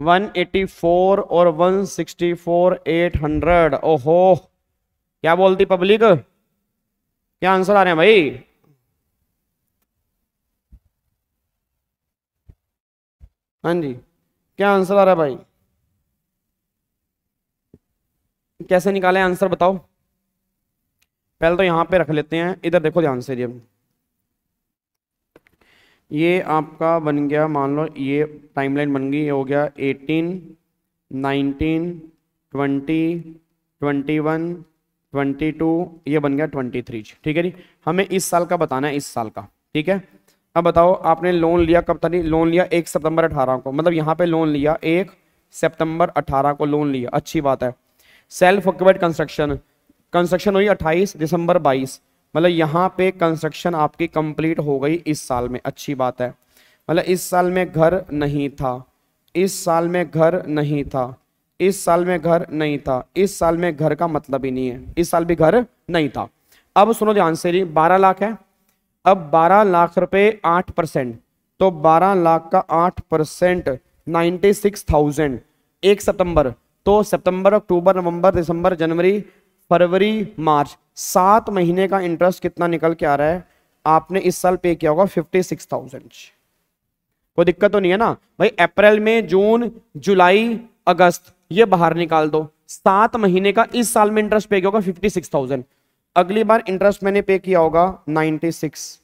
वन 184 और 164 800। ओहो, क्या बोलती पब्लिक, क्या आंसर आ रहे हैं भाई? हाँ जी, क्या आंसर आ रहा है भाई? कैसे निकाले आंसर बताओ। पहले तो यहां पे रख लेते हैं, इधर देखो ध्यान से जी। ये आपका बन गया मान लो, ये टाइमलाइन बन गई, ये हो गया 18 19 20 21 22, ये बन गया 23। ठीक है जी, हमें इस साल का बताना है, इस साल का। ठीक है, अब बताओ आपने लोन लिया कब था? लोन लिया 1 सितंबर 18 को, मतलब यहाँ पे लोन लिया 1 सितंबर 18 को लोन लिया, अच्छी बात है। सेल्फ ऑक्यूपाइड कंस्ट्रक्शन, कंस्ट्रक्शन हुई 28 दिसंबर 22, मतलब यहाँ पे कंस्ट्रक्शन आपकी कंप्लीट हो गई इस साल में, अच्छी बात है। मतलब इस साल में घर नहीं था, इस साल में घर नहीं था, इस साल में घर नहीं था, इस साल में घर का मतलब ही नहीं है, इस साल भी घर नहीं था। अब सुनो ध्यान से जी, 12 लाख है। अब 12 लाख रुपए 8%, तो 12 लाख का 8% 96,000। 1 सितंबर, तो सितंबर अक्टूबर नवंबर दिसंबर जनवरी फरवरी मार्च, 7 महीने का इंटरेस्ट कितना निकल के आ रहा है? आपने इस साल पे किया होगा 56,000। कोई दिक्कत तो नहीं है ना भाई? अप्रैल में जून जुलाई अगस्त ये बाहर निकाल दो, 7 महीने का इस साल में इंटरेस्ट पे किया होगा 56,000, अगली बार इंटरेस्ट मैंने पे किया होगा 96,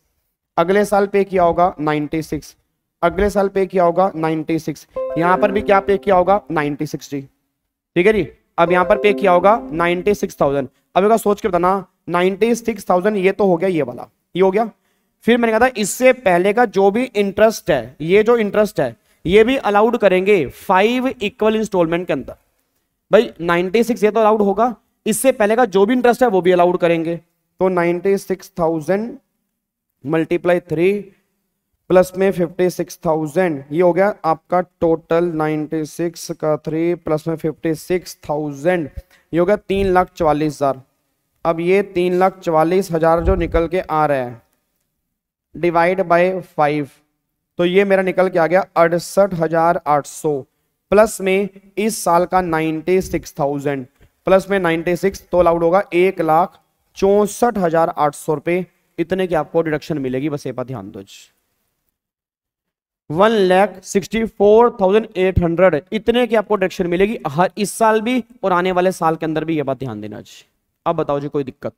अगले साल पे किया होगा 96, अगले साल पे किया होगा 96, यहां पर भी क्या पे किया होगा 96 जी, ठीक है जी। अब यहां पर पे किया होगा 96,000। अब एक बार सोच के बताना, 96,000 ये तो हो गया, ये वाला ये हो गया। फिर मैंने कहा था इससे पहले का जो भी इंटरेस्ट है, ये जो इंटरेस्ट है ये भी अलाउड करेंगे 5 इक्वल इंस्टॉलमेंट के अंदर। भाई 96 ये तो अलाउड होगा, इससे पहले का जो भी इंटरेस्ट है वो भी अलाउड करेंगे। तो 96,000 मल्टीप्लाई 3 प्लस में 56,000, ये हो गया आपका टोटल 96 का 3 प्लस में 56,000, ये हो गया 3,44,000। अब ये 3,44,000 जो निकल के आ रहा है डिवाइड बाय 5, तो ये मेरा निकल के आ गया 68,800 प्लस में इस साल का 96,000 प्लस में 96, तो अलाउड होगा 1,64,800 रुपए, इतने की आपको डिडक्शन मिलेगी। बस ये बात ध्यान दो, 1,64,800 इतने की आपको डिडक्शन मिलेगी हर इस साल भी और आने वाले साल के अंदर भी, ये बात ध्यान देना जी। अब बताओ जी कोई दिक्कत,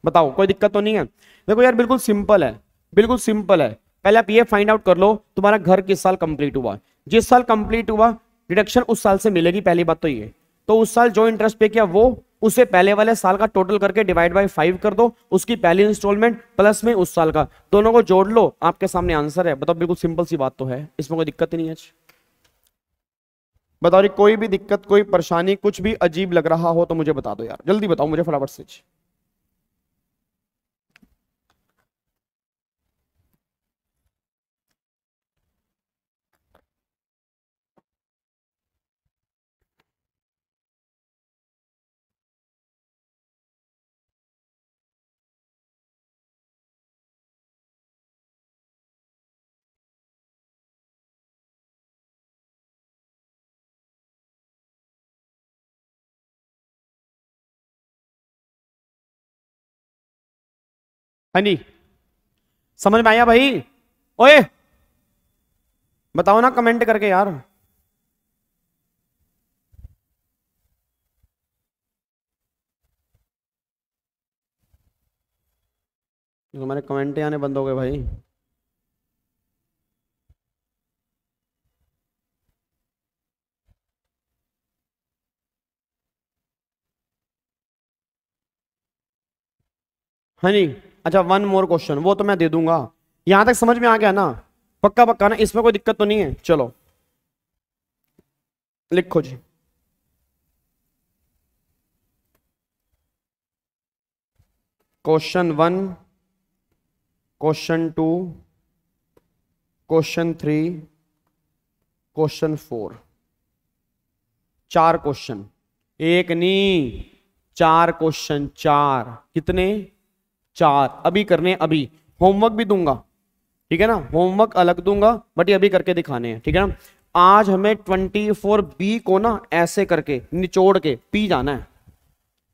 बताओ कोई दिक्कत तो नहीं है? देखो यार बिल्कुल सिंपल है, बिल्कुल सिंपल है। पहले आप ये फाइंड आउट कर लो तुम्हारा घर किस साल कंप्लीट हुआ, जिस साल कंप्लीट हुआ डिडक्शन उस साल से मिलेगी, पहली बात तो ये। तो उस साल जो इंटरेस्ट पे किया वो उसे पहले वाले साल का टोटल करके डिवाइड बाय 5 कर दो, उसकी पहली इंस्टॉलमेंट प्लस में उस साल का, दोनों को जोड़ लो, आपके सामने आंसर है। बताओ बिल्कुल सिंपल सी बात तो है, इसमें कोई दिक्कत ही नहीं है। बताओ जी कोई भी दिक्कत, कोई परेशानी, कुछ भी अजीब लग रहा हो तो मुझे बता दो यार, जल्दी बताओ मुझे फटाफट से। हाँ जी समझ में आया भाई? ओए बताओ ना कमेंट करके यार। तुम्हारे कमेंट आने बंद हो गए भाई। हाँ जी अच्छा, वन मोर क्वेश्चन, वो तो मैं दे दूंगा। यहां तक समझ में आ गया ना? पक्का पक्का ना, इसमें कोई दिक्कत तो नहीं है? चलो लिखो जी। Question 1, question 2, question 3, question 4, 4 question, एक नहीं 4 क्वेश्चन, 4 कितने? 4 अभी करने, अभी होमवर्क भी दूंगा, ठीक है ना, होमवर्क अलग दूंगा बट ये अभी करके दिखाने हैं, ठीक है ना। आज हमें 24B को ना ऐसे करके निचोड़ के पी जाना है,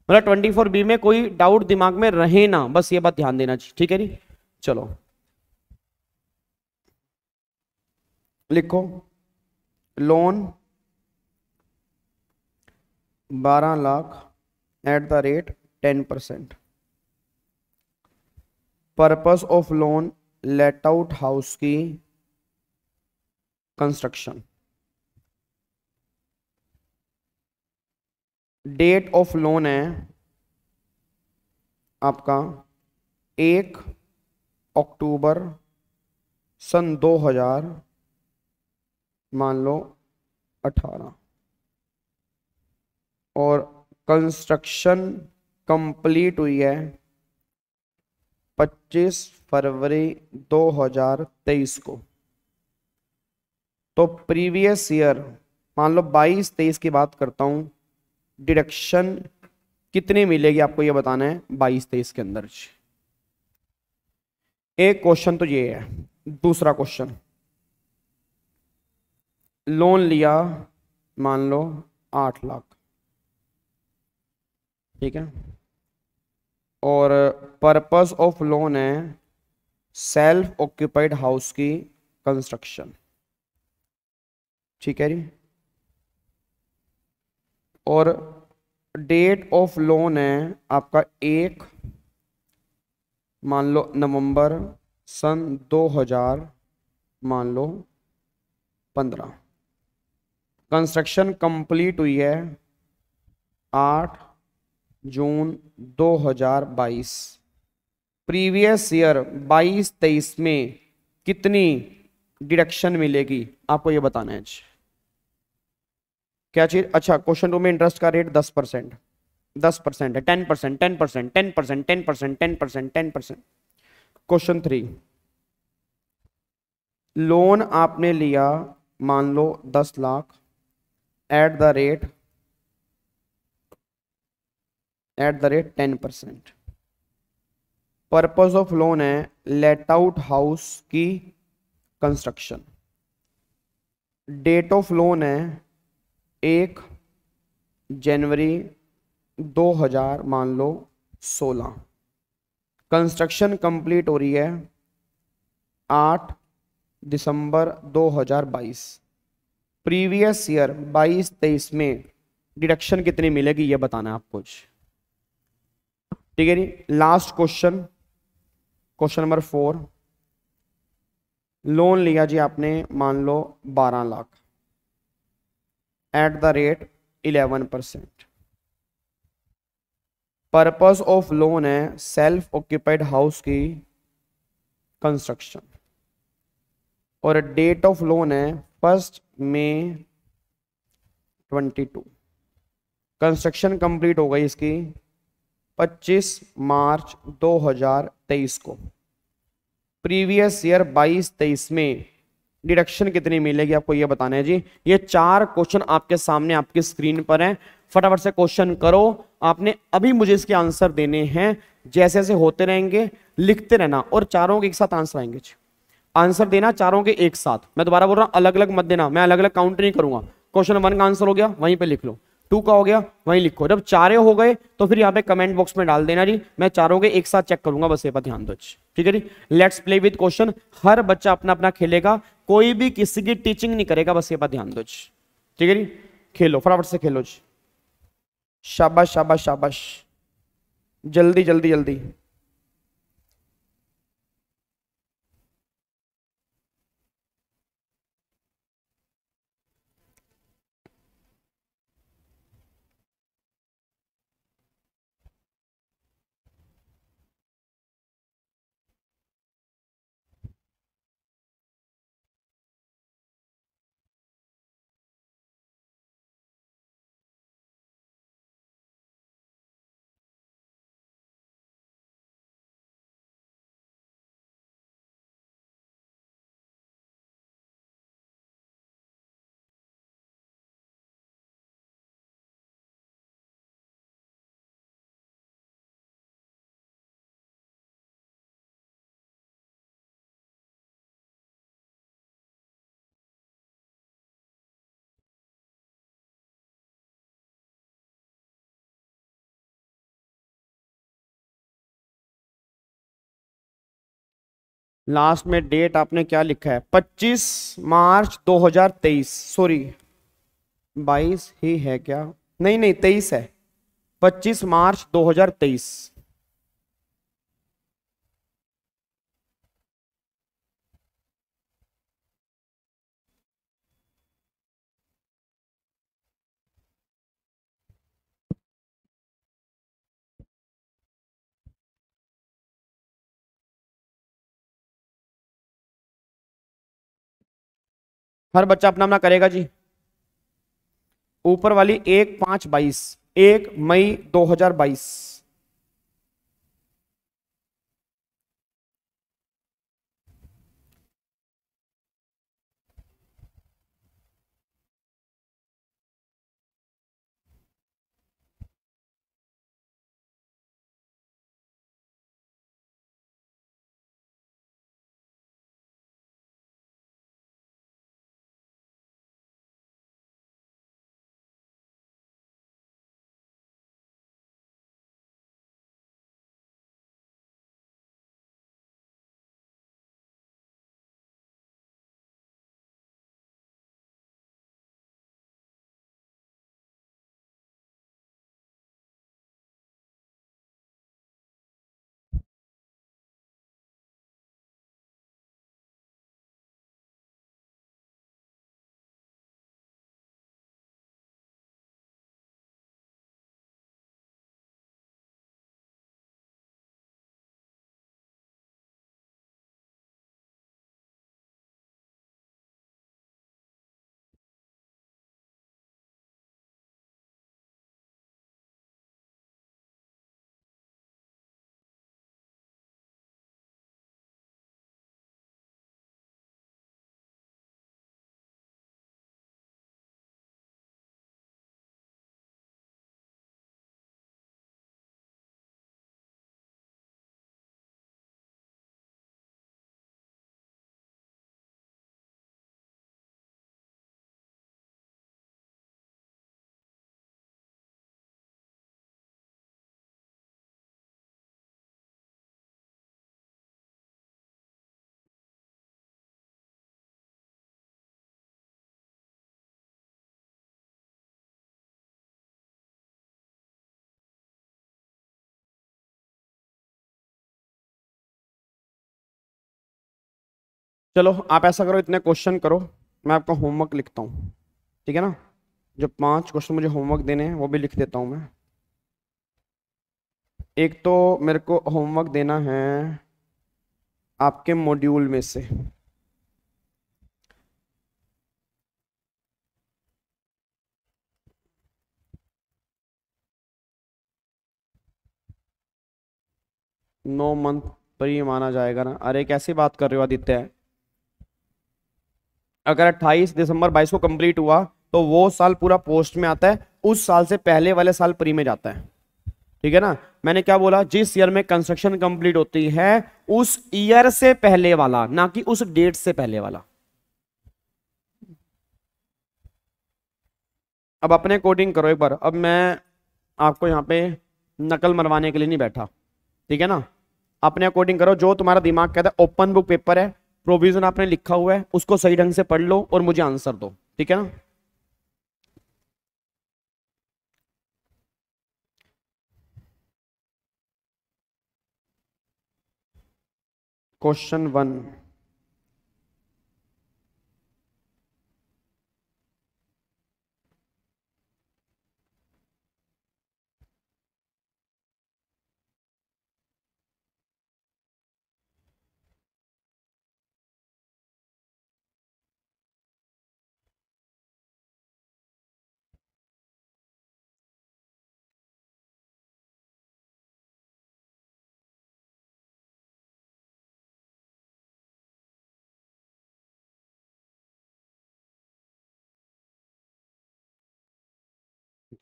मतलब 24B में कोई डाउट दिमाग में रहे ना, बस ये बात ध्यान देना चाहिए, ठीक है जी। चलो लिखो, loan 12 lakh at the rate 10%, purpose of loan let out house की कंस्ट्रक्शन, डेट ऑफ लोन है आपका 1 अक्टूबर सन 2000 मान लो 18, और कंस्ट्रक्शन कंप्लीट हुई है 25 फरवरी 2023 को। तो प्रीवियस ईयर मान लो 22-23 की बात करता हूं, डिडक्शन कितनी मिलेगी आपको ये बताना है 22-23 के अंदर। एक क्वेश्चन तो ये है। दूसरा क्वेश्चन, लोन लिया मान लो 8 लाख, ठीक है, और पर्पस ऑफ लोन है सेल्फ ऑक्यूपाइड हाउस की कंस्ट्रक्शन, ठीक है जी। और डेट ऑफ लोन है आपका 1 मान लो नवंबर सन 2000 मान लो 15। कंस्ट्रक्शन कंप्लीट हुई है 8 जून 2022। प्रीवियस ईयर 22-23 में कितनी डिडक्शन मिलेगी आपको ये बताना है जी। क्या चीज? अच्छा, क्वेश्चन 2 में इंटरेस्ट का रेट 10%, 10% है, 10%, 10%, 10%, 10%, 10%, 10%। क्वेश्चन 3, लोन आपने लिया मान लो 10 lakh at the rate 10%। Purpose of loan है लेट आउट हाउस की कंस्ट्रक्शन। डेट ऑफ लोन है 1 जनवरी 2000 मान लो 16। कंस्ट्रक्शन कंप्लीट हो रही है 8 दिसंबर 2022। प्रीवियस ईयर 22-23 में डिडक्शन कितनी मिलेगी ये बताना है आपको। ठीक है जी। Last question, question number 4। Loan लिया जी आपने मान लो 12 lakh at the rate 11%। Purpose of loan है सेल्फ ऑक्यूपाइड हाउस की कंस्ट्रक्शन और डेट ऑफ लोन है 1 मई 2022। कंस्ट्रक्शन कंप्लीट हो गई इसकी 25 मार्च 2023 को। प्रीवियस ईयर 22-23 में डिडक्शन कितनी मिलेगी आपको ये बताना है जी। ये 4 क्वेश्चन आपके सामने आपकी स्क्रीन पर हैं, फटाफट से क्वेश्चन करो। आपने अभी मुझे इसके आंसर देने हैं, जैसे जैसे होते रहेंगे लिखते रहना और चारों के एक साथ आंसर आएंगे जी। आंसर देना चारों के एक साथ। मैं दोबारा बोल रहा हूं, अलग अलग मत देना, मैं अलग अलग काउंट नहीं करूंगा। क्वेश्चन 1 का आंसर हो गया वहीं पे लिख लो, 2 का हो गया वहीं लिखो। जब चारे हो गए तो फिर यहाँ पे कमेंट बॉक्स में डाल देना जी, मैं चारों के एक साथ चेक करूंगा, बस ये पर ध्यान दो। ठीक है जी। Let's play with question. हर बच्चा अपना अपना खेलेगा, कोई भी किसी की टीचिंग नहीं करेगा, बस ये पर ध्यान दो। ठीक है जी। खेलो, फटाफट से खेलो जी। शाबाश शाबाश शाबाश, जल्दी जल्दी जल्दी। लास्ट में डेट आपने क्या लिखा है? 25 मार्च 2023। सॉरी 22 ही है क्या? नहीं नहीं 23 है, 25 मार्च 2023। हर बच्चा अपना अपना करेगा जी। ऊपर वाली 1/5/22, 1 मई 2022। चलो आप ऐसा करो, इतने क्वेश्चन करो, मैं आपका होमवर्क लिखता हूँ, ठीक है ना। जो 5 क्वेश्चन मुझे होमवर्क देने हैं वो भी लिख देता हूँ मैं। एक तो मेरे को होमवर्क देना है आपके मॉड्यूल में से, नो मंथ पर ही माना जाएगा ना। अरे कैसी बात कर रहे हो आदित्य। अगर 28 दिसंबर 22 को कंप्लीट हुआ तो वो साल पूरा पोस्ट में आता है, उस साल से पहले वाले साल प्री में जाता है, ठीक है ना। मैंने क्या बोला, जिस ईयर में कंस्ट्रक्शन कंप्लीट होती है उस ईयर से पहले वाला, ना कि उस डेट से पहले वाला। अब अपने कोडिंग करो एक बार। अब मैं आपको यहाँ पे नकल मरवाने के लिए नहीं बैठा, ठीक है ना। अपने अकॉर्डिंग करो, जो तुम्हारा दिमाग कहता है। ओपन बुक पेपर है, प्रोविजन आपने लिखा हुआ है, उसको सही ढंग से पढ़ लो और मुझे आंसर दो, ठीक है ना। क्वेश्चन 1,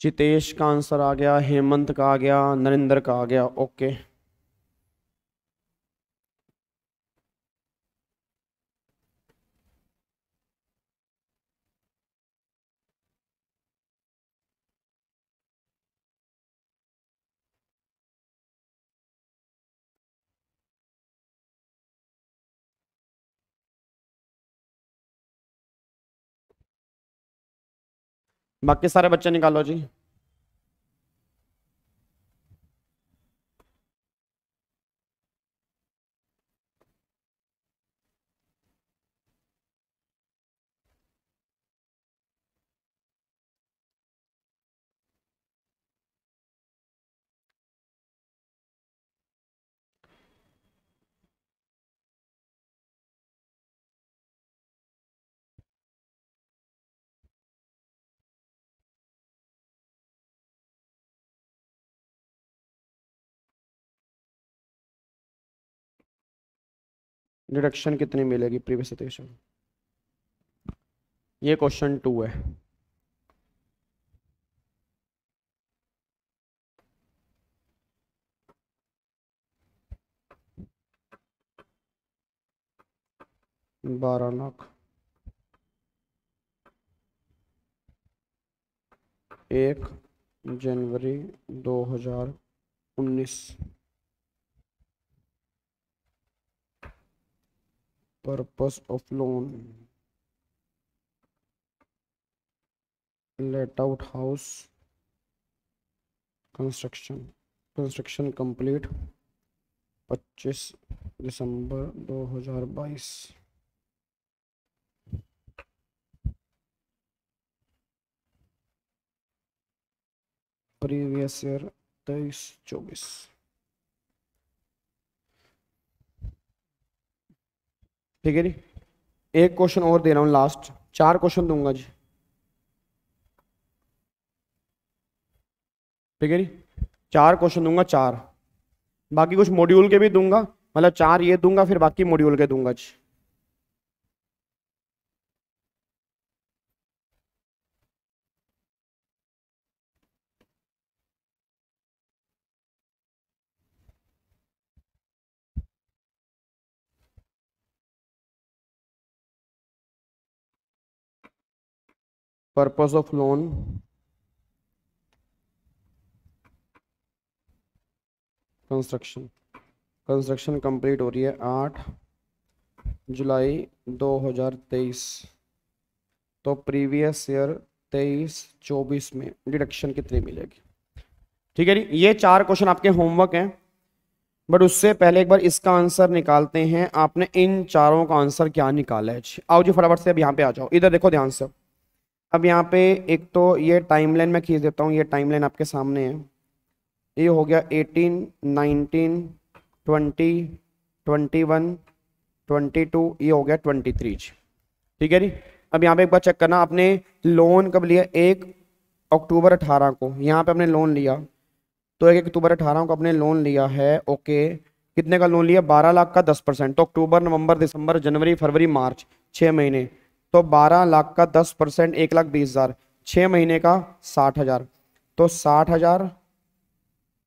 जितेश का आंसर आ गया, हेमंत का आ गया, नरेंद्र का आ गया, ओके। बाकी सारे बच्चे निकालो जी। डिडक्शन कितनी मिलेगी प्रीवियस सिचुएशन, ये क्वेश्चन 2 है। ₹12 लाख, 1 जनवरी 2019, purpose of loan, let out house, construction, construction complete 25 December 2022, previous year 23-24। ठीक है जी। एक क्वेश्चन और दे रहा हूँ, लास्ट 4 क्वेश्चन दूंगा जी, ठीक है जी। 4 क्वेश्चन दूंगा, 4। बाकी कुछ मॉड्यूल के भी दूंगा, मतलब 4 ये दूंगा फिर बाकी मॉड्यूल के दूंगा जी। Purpose of loan, construction, construction complete हो रही है 8 जुलाई 2023। तो प्रीवियस ईयर 23-24 में डिडक्शन कितनी मिलेगी। ठीक है जी, ये 4 क्वेश्चन आपके होमवर्क हैं। बट उससे पहले एक बार इसका आंसर निकालते हैं। आपने इन चारों का आंसर क्या निकाला है? आओ जी फटाफट से अब यहाँ पे आ जाओ, इधर देखो ध्यान से। अब यहाँ पे एक तो ये टाइमलाइन मैं खींच देता हूँ, ये टाइमलाइन आपके सामने है। ये हो गया 18, 19, 20, 21, 22, ये हो गया 23। ठीक है जी। अब यहाँ पे एक बार चेक करना, आपने लोन कब लिया? 1 अक्टूबर 18 को यहाँ पे आपने लोन लिया। तो 1 अक्टूबर 18 को आपने लोन लिया है। ओके, कितने का लोन लिया? 12 लाख का 10%। तो अक्टूबर, नवंबर, दिसंबर, जनवरी, फरवरी, मार्च, 6 महीने। तो 12 लाख का 10%, 1,20,000, 6 महीने का 60,000। तो 60,000,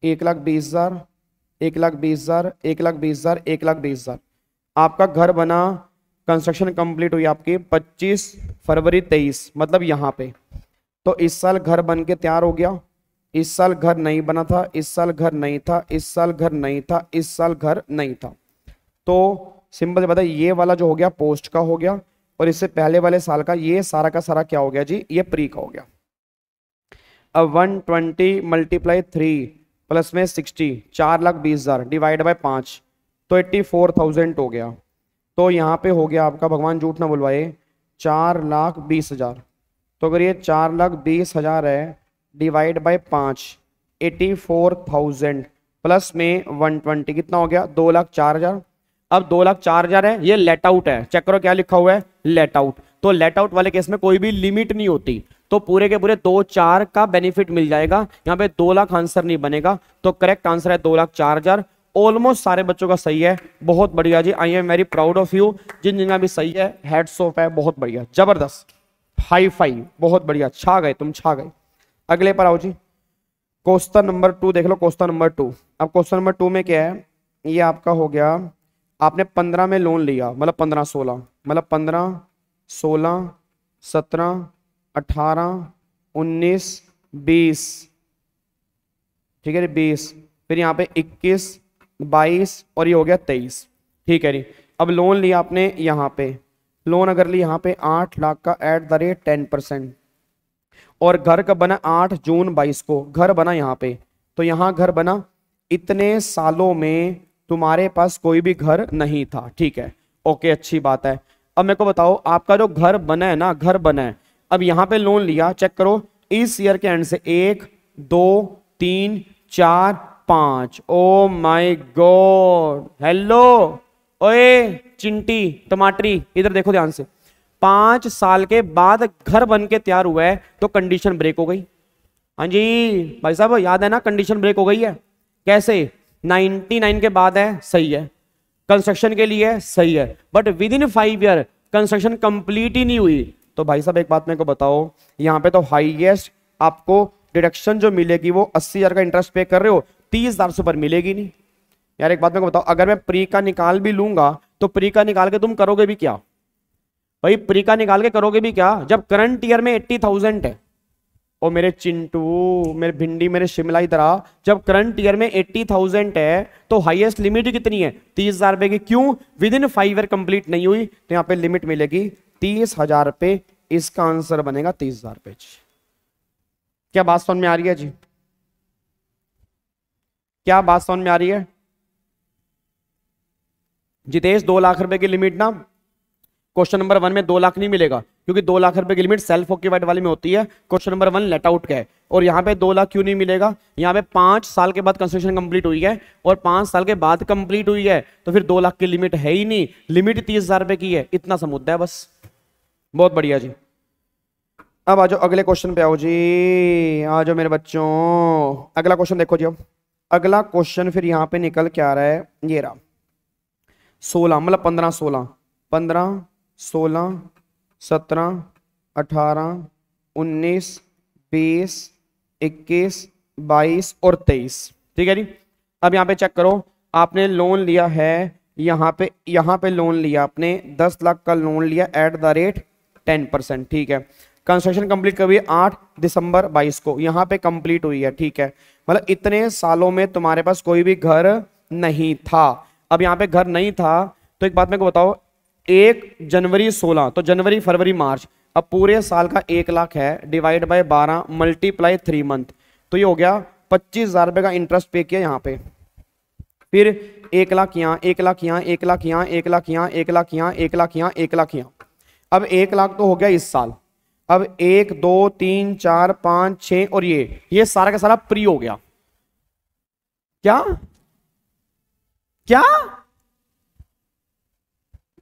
1,20,000, 1,20,000, 1,20,000, 1,20,000। आपका घर बना, कंस्ट्रक्शन कंप्लीट हुई आपकी 25 फरवरी 23, मतलब यहाँ पे। तो इस साल घर बन के तैयार हो गया, इस साल घर नहीं बना था, इस साल घर नहीं था, इस साल घर नहीं था, इस साल घर नहीं था। तो सिंपल से बताइए, ये वाला जो हो गया पोस्ट का हो गया, और इससे पहले वाले साल का ये सारा का सारा क्या हो गया जी? ये प्री का हो गया। अब 120 मल्टीप्लाई 3 प्लस में 60, 4,20,000 डिवाइड बाय 5, तो 84,000 हो गया। तो यहाँ पे हो गया आपका, भगवान झूठ ना बुलवाए, 4,20,000। तो अगर ये 4,20,000 है डिवाइड बाय 5, 84,000 प्लस में 120, कितना हो गया? 2,04,000। अब 2,04,000 है, ये लेट आउट है। चेक करो क्या लिखा हुआ है, लेट आउट। तो लेट आउट वाले केस में कोई भी लिमिट नहीं होती, तो पूरे के पूरे 2,04,000 का बेनिफिट मिल जाएगा। यहाँ पे 2 लाख आंसर नहीं बनेगा, तो करेक्ट आंसर है 2,04,000। ऑलमोस्ट सारे बच्चों का सही है, बहुत बढ़िया जी। I am very proud of you. जिन जिनका भी सही है हेड्स ऑफ है, बहुत बढ़िया, जबरदस्त, हाई फाई, बहुत बढ़िया, छा गए तुम, छा गए। अगले पर आओ जी, क्वेश्चन नंबर 2 देख लो, क्वेश्चन नंबर 2। अब क्वेश्चन नंबर 2 में क्या है? ये आपका हो गया, आपने 15 में लोन लिया, मतलब 15, 16, मतलब 15, 16, 17, 18, 19, 20, ठीक है, 20, फिर यहाँ पे 21, 22 और ये हो गया 23। ठीक है जी। अब लोन लिया आपने यहाँ पे, लोन अगर लिया यहाँ पे 8 लाख का @10%, और घर कब बना? 8 जून 22 को घर बना यहाँ पे। तो यहाँ घर बना, इतने सालों में तुम्हारे पास कोई भी घर नहीं था। ठीक है, ओके, अच्छी बात है। अब मेरे को बताओ, आपका जो घर बना है ना, घर बना है, अब यहाँ पे लोन लिया, चेक करो इस ईयर के एंड से 1, 2, 3, 4, 5। ओ माय गॉड, हेलो, ओए चिंटी टमाटरी, इधर देखो ध्यान से। 5 साल के बाद घर बन के तैयार हुआ है, तो कंडीशन ब्रेक हो गई। हाँ जी भाई साहब, याद है ना, कंडीशन ब्रेक हो गई है। कैसे? 99 के बाद है, सही है, कंस्ट्रक्शन के लिए सही है, but within 5 year construction complete ही नहीं हुई। तो भाई साहब एक बात मेरे को बताओ, यहाँ पे तो हाईएस्ट आपको डिडक्शन जो मिलेगी वो 80,000 का इंटरेस्ट पे कर रहे हो, 30,000 से ऊपर मिलेगी नहीं। यार एक बात मेरे को बताओ, अगर मैं प्री का निकाल भी लूंगा, तो प्री का निकाल के तुम करोगे भी क्या भाई? प्री का निकाल के करोगे भी क्या जब करंट ईयर में 80,000 है? ओ मेरे चिंटू, मेरे भिंडी, मेरे शिमला की तरह, जब करंट ईयर में 80,000 है तो हाईएस्ट लिमिट कितनी है? 30,000 रुपए की। क्यों? विद इन 5 ईयर कंप्लीट नहीं हुई, तो यहाँ पे लिमिट मिलेगी 30,000 रुपए। इसका आंसर बनेगा 30,000 रुपए। क्या बात समझ में आ रही है जी? क्या बात समझ में आ रही है? जितेश, 2 लाख रुपए की लिमिट ना क्वेश्चन नंबर 1 में 2 लाख नहीं मिलेगा, क्योंकि 2 लाख रुपए की लिमिट सेल्फ ऑक्यूपाइड वाले में होती है। क्वेश्चन नंबर 1 लेट आउट का है, और यहाँ पे 2 लाख क्यों नहीं मिलेगा? यहाँ पे 5 साल के बाद कंस्ट्रक्शन कंप्लीट हुई है, और 5 साल के बाद कंप्लीट हुई है, तो फिर 2 लाख की लिमिट है ही नहीं, लिमिट 30,000 रुपए की है। इतना सा मुद्दा है बस। बहुत बढ़िया जी। अब आ जाओ अगले क्वेश्चन पे, आओ जी, आ जाओ मेरे बच्चों। अगला क्वेश्चन देखो जी। अब अगला क्वेश्चन फिर यहाँ पे निकल के आ रहा है, ये रहा 16, मतलब 15, 16, 15, 16, 17, 18, 19, 20, 21, 22 और 23। ठीक है जी। अब यहाँ पे चेक करो, आपने लोन लिया है यहाँ पे लोन लिया आपने 10 लाख का लोन लिया @10%। ठीक है, कंस्ट्रक्शन कंप्लीट कभी 8 दिसंबर 22 को यहाँ पे कंप्लीट हुई है। ठीक है, मतलब इतने सालों में तुम्हारे पास कोई भी घर नहीं था। अब यहाँ पे घर नहीं था, तो एक बात मेरे को बताओ, 1 जनवरी 16, तो जनवरी, फरवरी, मार्च, अब पूरे साल का 1 लाख है, डिवाइड बाय 12 मल्टीप्लाई 3 मंथ, तो ये हो गया 25,000 रुपए का इंटरेस्ट पे किया यहाँ पे। फिर 1 लाख यहाँ, 1 लाख यहाँ, 1 लाख यहाँ, 1 लाख यहाँ, 1 लाख यहाँ, 1 लाख यहाँ, 1 लाख यहाँ। अब 1 लाख तो हो गया इस साल। अब 1 2 3 4 5 6 और ये सारा का सारा प्री हो गया। क्या क्या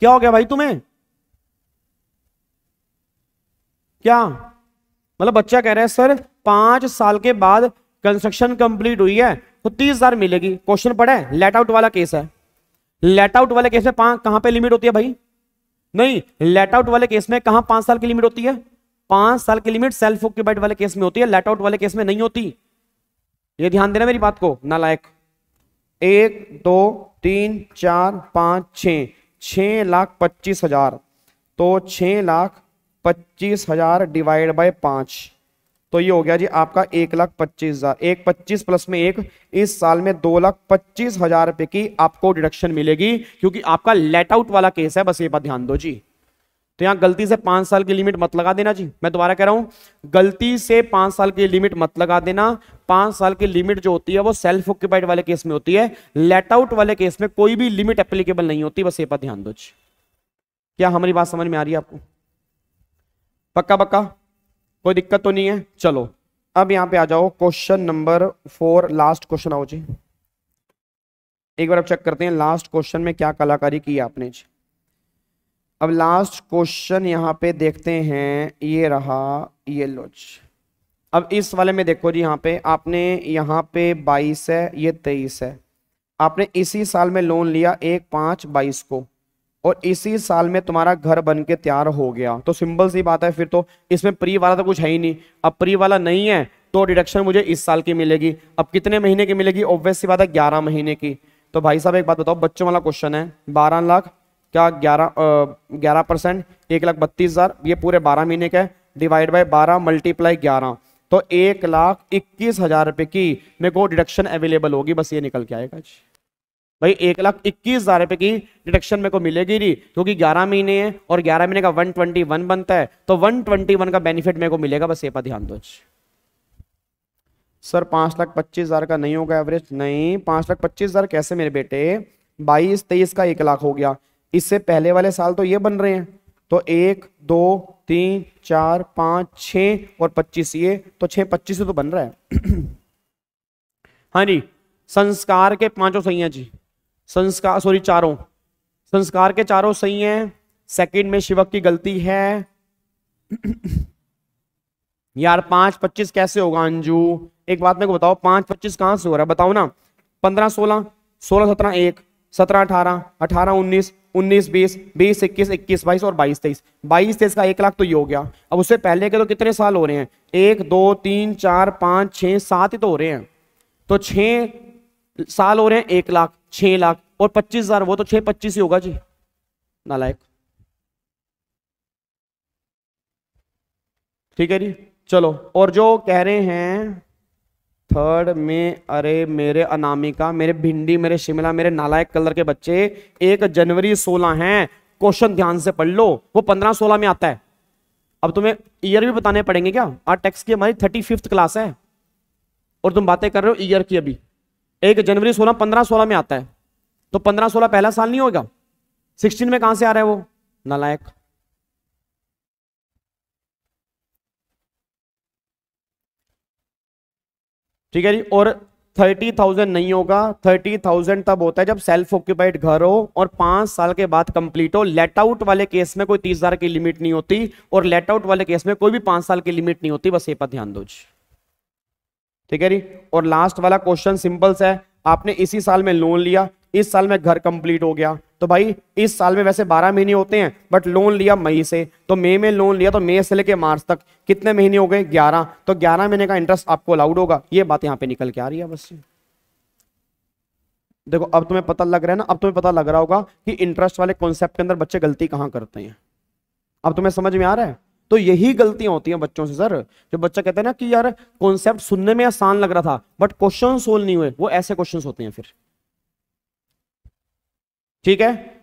क्या हो गया भाई तुम्हें? क्या मतलब बच्चा कह रहा है सर 5 साल के बाद कंस्ट्रक्शन कंप्लीट हुई है तो 30,000 मिलेगी। क्वेश्चन पढ़ा है, लेट आउट वाला केस है। लेट आउट वाले केस में कहां पे लिमिट होती है भाई? नहीं, लेट आउट वाले केस में कहां 5 साल की लिमिट होती है? 5 साल की लिमिट सेल्फ ऑक्यूपाइड वाले केस में होती है, लेट आउट वाले केस में नहीं होती। ये ध्यान देना मेरी बात को नालायक। 1 2 3 4 5 6 6,25,000 तो 6,25,000 डिवाइड बाय 5 तो ये हो गया जी आपका 1,25,000। 1,25 प्लस में 1, इस साल में 2,25,000 रुपए की आपको डिडक्शन मिलेगी क्योंकि आपका लेट आउट वाला केस है। बस ये बात ध्यान दो जी। तो यहां गलती से 5 साल की लिमिट मत लगा देना जी। मैं दोबारा कह रहा हूं, गलती से 5 साल की लिमिट मत लगा देना। 5 साल की लिमिट जो होती है वो सेल्फ ऑक्यूपाइड वाले केस में होती है, लेट आउट वाले केस में कोई भी लिमिट एप्लीकेबल नहीं होती। बस ये बात ध्यान दो जी। क्या हमारी बात समझ में आ रही है आपको? पक्का पक्का, कोई दिक्कत तो नहीं है? चलो अब यहां पे आ जाओ, क्वेश्चन नंबर 4, लास्ट क्वेश्चन आओ जी। एक बार अब चेक करते हैं लास्ट क्वेश्चन में क्या कलाकारी की है आपने जी। अब लास्ट क्वेश्चन यहां पे देखते हैं, ये रहा, ये लो जी। अब इस वाले में देखो जी, यहां पे आपने यहाँ पे 22 है, ये 23 है। आपने इसी साल में लोन लिया 1/5/22 को और इसी साल में तुम्हारा घर बन के तैयार हो गया। तो सिंपल सी बात है, फिर तो इसमें प्री वाला तो कुछ है ही नहीं। अब प्री वाला नहीं है तो डिडक्शन मुझे इस साल की मिलेगी। अब कितने महीने की मिलेगी? ऑब्वियस सी बात है 11 महीने की। तो भाई साहब एक बात बताओ, बच्चों वाला क्वेश्चन है, 12 लाख क्या 11%, 1,32,000, ये पूरे 12 महीने का है, डिवाइड बाय 12 मल्टीप्लाई 11 तो 1,21,000 रुपए की मेरे को डिडक्शन अवेलेबल होगी। बस ये निकल के आएगा जी भाई, 1,21,000 रुपए की डिडक्शन मेरे को मिलेगी नहीं, क्योंकि 11 महीने है और 11 महीने का 121 बनता है, तो 121 का बेनिफिट मेरे को मिलेगा। बस ये पर ध्यान दो। सर 5,25,000 का नहीं होगा एवरेज? नहीं, 5,25,000 कैसे मेरे बेटे? 22-23 का 1 लाख हो गया। इससे पहले वाले साल तो ये बन रहे हैं, तो 1 2 3 4 5 6 और 25, ये तो 6-25 तो बन रहा है। हाँ जी, संस्कार के 5 सही हैं जी। संस्कार सॉरी 4 संस्कार के 4 सही हैं। सेकंड में शिवक की गलती है। यार 5-25 कैसे होगा अंजू? एक बात मेरे को बताओ, 5-25 कहां से हो रहा है बताओ ना? 15-16, 16-17 1, 17-18, 18-19, 19-20, 20-21, 21-22 और 22-23। 22-23 का 1 लाख तो ये हो गया। अब उससे पहले के तो कितने साल हो रहे हैं? 1 2 3 4 5 6 7 ही तो हो रहे हैं। तो 6 साल हो रहे हैं, 1 लाख, 6 लाख और 25,000, वो तो 6-25 ही होगा जी नालायक। ठीक है जी, चलो। और जो कह रहे हैं थर्ड में, अरे मेरे अनामिका, मेरे भिंडी, मेरे शिमला, मेरे नालायक कलर के बच्चे, 1 जनवरी 16 हैं। क्वेश्चन ध्यान से पढ़ लो, वो 15-16 में आता है। अब तुम्हें ईयर भी बताने पड़ेंगे क्या? आज टेक्स्ट की हमारी 35th क्लास है और तुम बातें कर रहे हो ईयर की। अभी 1 जनवरी 16 15-16 में आता है, तो 15-16 पहला साल नहीं होगा? 16 में कहां से आ रहा है वो नालायक? ठीक है जी। और 30,000 नहीं होगा। 30,000 तब होता है जब सेल्फ ऑक्यूपाइड घर हो और 5 साल के बाद कंप्लीट हो। लेट आउट वाले केस में कोई 30,000 की लिमिट नहीं होती और लेट आउट वाले केस में कोई भी 5 साल की लिमिट नहीं होती। बस ये पर ध्यान दो। ठीक है जी। और लास्ट वाला क्वेश्चन सिंपल सा है, आपने इसी साल में लोन लिया, इस साल में घर कंप्लीट हो गया। तो भाई इस साल में वैसे 12 महीने होते हैं, बट लोन लिया मई से, तो मई में लोन लिया, तो मई से लेके मार्च तक कितने महीने हो गए? 11। तो 11 महीने का इंटरेस्ट आपको अलाउड होगा। ये बात यहां पे निकल के आ रही है। बस देखो, अब तुम्हें पता लग रहा है ना, अब तुम्हें पता लग रहा होगा कि इंटरेस्ट वाले कॉन्सेप्ट के अंदर बच्चे गलती कहां करते हैं। अब तुम्हें समझ में आ रहा है? तो यही गलतियां होती हैं बच्चों से सर। जो बच्चा कहते हैं ना कि यार कॉन्सेप्ट सुनने में आसान लग रहा था बट क्वेश्चन सोल्व नहीं हुए, वो ऐसे क्वेश्चंस होते हैं फिर। ठीक है,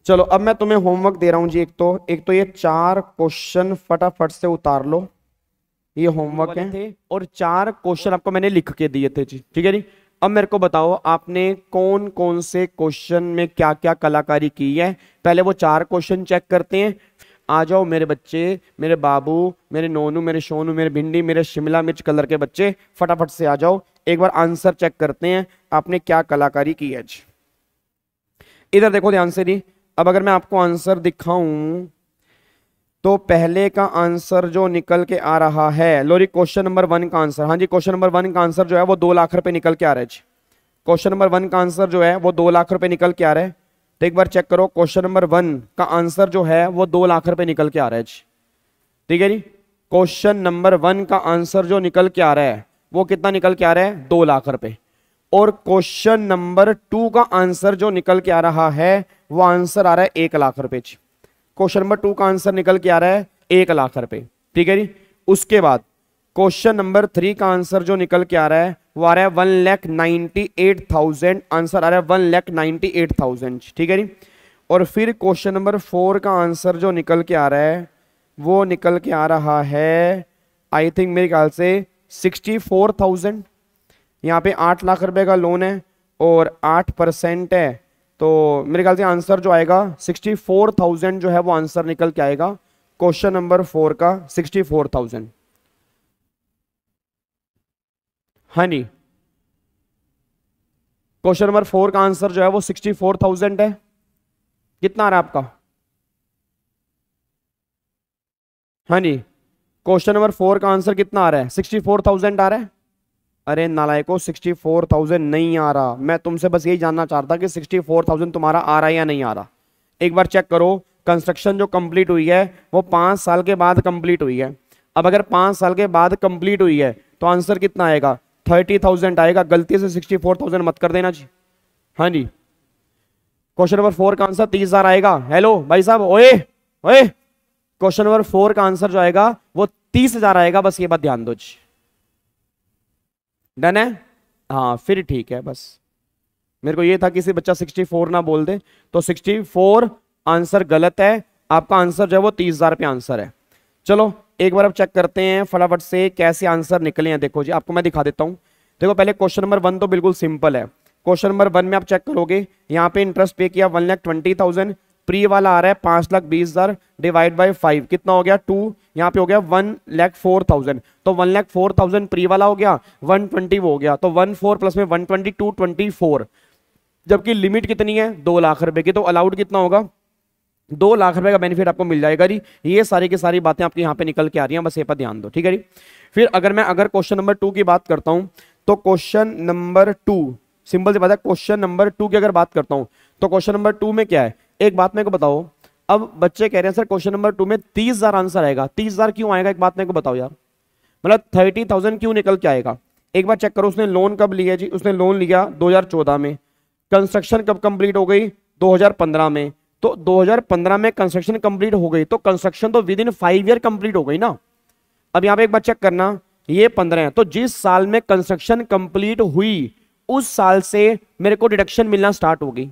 चलो अब मैं तुम्हें होमवर्क दे रहा हूं जी। एक तो ये 4 क्वेश्चन फटाफट से उतार लो, ये होमवर्क है। और 4 क्वेश्चन आपको मैंने लिख के दिए थे जी। ठीक है जी। अब मेरे को बताओ आपने कौन कौन से क्वेश्चन में क्या क्या कलाकारी की है। पहले वो 4 क्वेश्चन चेक करते हैं। आ जाओ मेरे बच्चे, मेरे बाबू, मेरे नोनू, मेरे सोनू, मेरे भिंडी, मेरे शिमला मिर्च कलर के बच्चे, फटाफट से आ जाओ, एक बार आंसर चेक करते हैं आपने क्या कलाकारी की है। इधर देखो ध्यान से जी। अब अगर मैं आपको आंसर दिखाऊं तो पहले का आंसर जो निकल के आ रहा है, लो जी क्वेश्चन नंबर 1 का आंसर। हाँ जी, क्वेश्चन नंबर 1 का आंसर जो है वो 2 लाख रुपए निकल के आ रहा है। क्वेश्चन नंबर 1 का आंसर जो है वो 2 लाख रुपए निकल के आ रहा है। तो एक बार चेक करो, क्वेश्चन नंबर 1 का आंसर जो है वो 2 लाख रुपए निकल के आ रहा है। ठीक है जी, क्वेश्चन नंबर 1 का आंसर जो निकल के आ रहा है वो कितना निकल के आ रहा है, 2 लाख रुपए। और क्वेश्चन नंबर 2 का आंसर जो निकल के आ रहा है वो आंसर आ रहा है 1 लाख रुपए। क्वेश्चन नंबर 2 का आंसर निकल के आ रहा है 1 लाख रुपए। ठीक है जी, उसके बाद क्वेश्चन नंबर 3 का आंसर जो निकल के आ रहा है वो आ रहा है 1,98,000। आंसर आ रहा है 1,98,000। ठीक है जी, और फिर क्वेश्चन नंबर 4 का आंसर जो निकल के आ रहा है वो निकल के आ रहा है आई थिंक मेरे ख्याल से 64,000। यहाँ पे 8 लाख रुपए का लोन है और 8% है, तो मेरे ख्याल से आंसर जो आएगा 64,000 जो है वो आंसर निकल के आएगा क्वेश्चन नंबर 4 का 64,000। हाँ जी, क्वेश्चन नंबर 4 का आंसर जो है वो 64,000 है। कितना आ रहा है आपका? हाँ जी, क्वेश्चन नंबर 4 का आंसर कितना आ रहा है? 64,000 आ रहा है। अरे नालायको, 64,000 नहीं आ रहा। मैं तुमसे बस यही जानना चाहता कि 64,000 तुम्हारा आ रहा है या नहीं आ रहा। एक बार चेक करो, कंस्ट्रक्शन जो कंप्लीट हुई है वो 5 साल के बाद कंप्लीट हुई है। अब अगर 5 साल के बाद कंप्लीट हुई है तो आंसर कितना आएगा? 30,000 आएगा। गलती से 64,000 मत कर देना जी। हाँ जी, क्वेश्चन नंबर 4 का आंसर 30,000 आएगा। हेलो भाई साहब, ओए ओए, क्वेश्चन नंबर 4 का आंसर जो आएगा वो 30,000 आएगा। बस ये बात ध्यान दो जी। डन है? हाँ फिर ठीक है। बस मेरे को ये था किसी बच्चा 64 ना बोल दे, तो 64 आंसर गलत है। आपका आंसर जो है वो 30,000 पे आंसर है। चलो एक बार अब चेक करते हैं फटाफट से कैसे आंसर निकले हैं। देखो जी, आपको मैं दिखा देता हूं। देखो पहले क्वेश्चन नंबर 1 तो बिल्कुल सिंपल है। क्वेश्चन नंबर 1 में आप चेक करोगे, यहाँ पे इंटरेस्ट पे किया 1,20,000, प्री वाला आ रहा है 5,20,000 डिवाइड बाय 5 कितना हो गया? 2। यहाँ पे हो गया 1,04,000। तो 1,04,000 प्री वाला हो गया, 120 वो हो गया, तो 14 प्लस में 120 224। जबकि लिमिट कितनी है? 2 लाख रुपए की। तो अलाउड कितना होगा? 2 लाख रुपए का बेनिफिट आपको मिल जाएगा जी। ये सारी की सारी बातें आपकी यहाँ पे निकल के आ रही हैं, बस ये पर ध्यान दो। ठीक है जी। फिर अगर क्वेश्चन नंबर 2 की बात करता हूं तो क्वेश्चन नंबर 2 सिंपल सी बात है। क्वेश्चन नंबर 2 की अगर बात करता हूं तो क्वेश्चन नंबर 2 में क्या है, एक बात मेरे को बताओ। अब बच्चे कह रहे हैं सर क्वेश्चन नंबर 2 में 30,000 आंसर आएगा। 30,000 क्यों आएगा? एक बात मेरे को बताओ यार, मतलब 30,000 क्यों निकल के आएगा? एक बार चेक करो, उसने लोन कब लिया जी? उसने लोन लिया 2014 में। कंस्ट्रक्शन कब कंप्लीट हो गई? 2015 में। तो 2015 में कंस्ट्रक्शन कंप्लीट हो गई, तो कंस्ट्रक्शन तो विद इन 5 ईयर कंप्लीट हो गई ना। अब यहां पे एक बार चेक करना, ये 15 है, तो जिस साल में कंस्ट्रक्शन कंप्लीट हुई उस साल से मेरे को डिडक्शन मिलना स्टार्ट हो गई।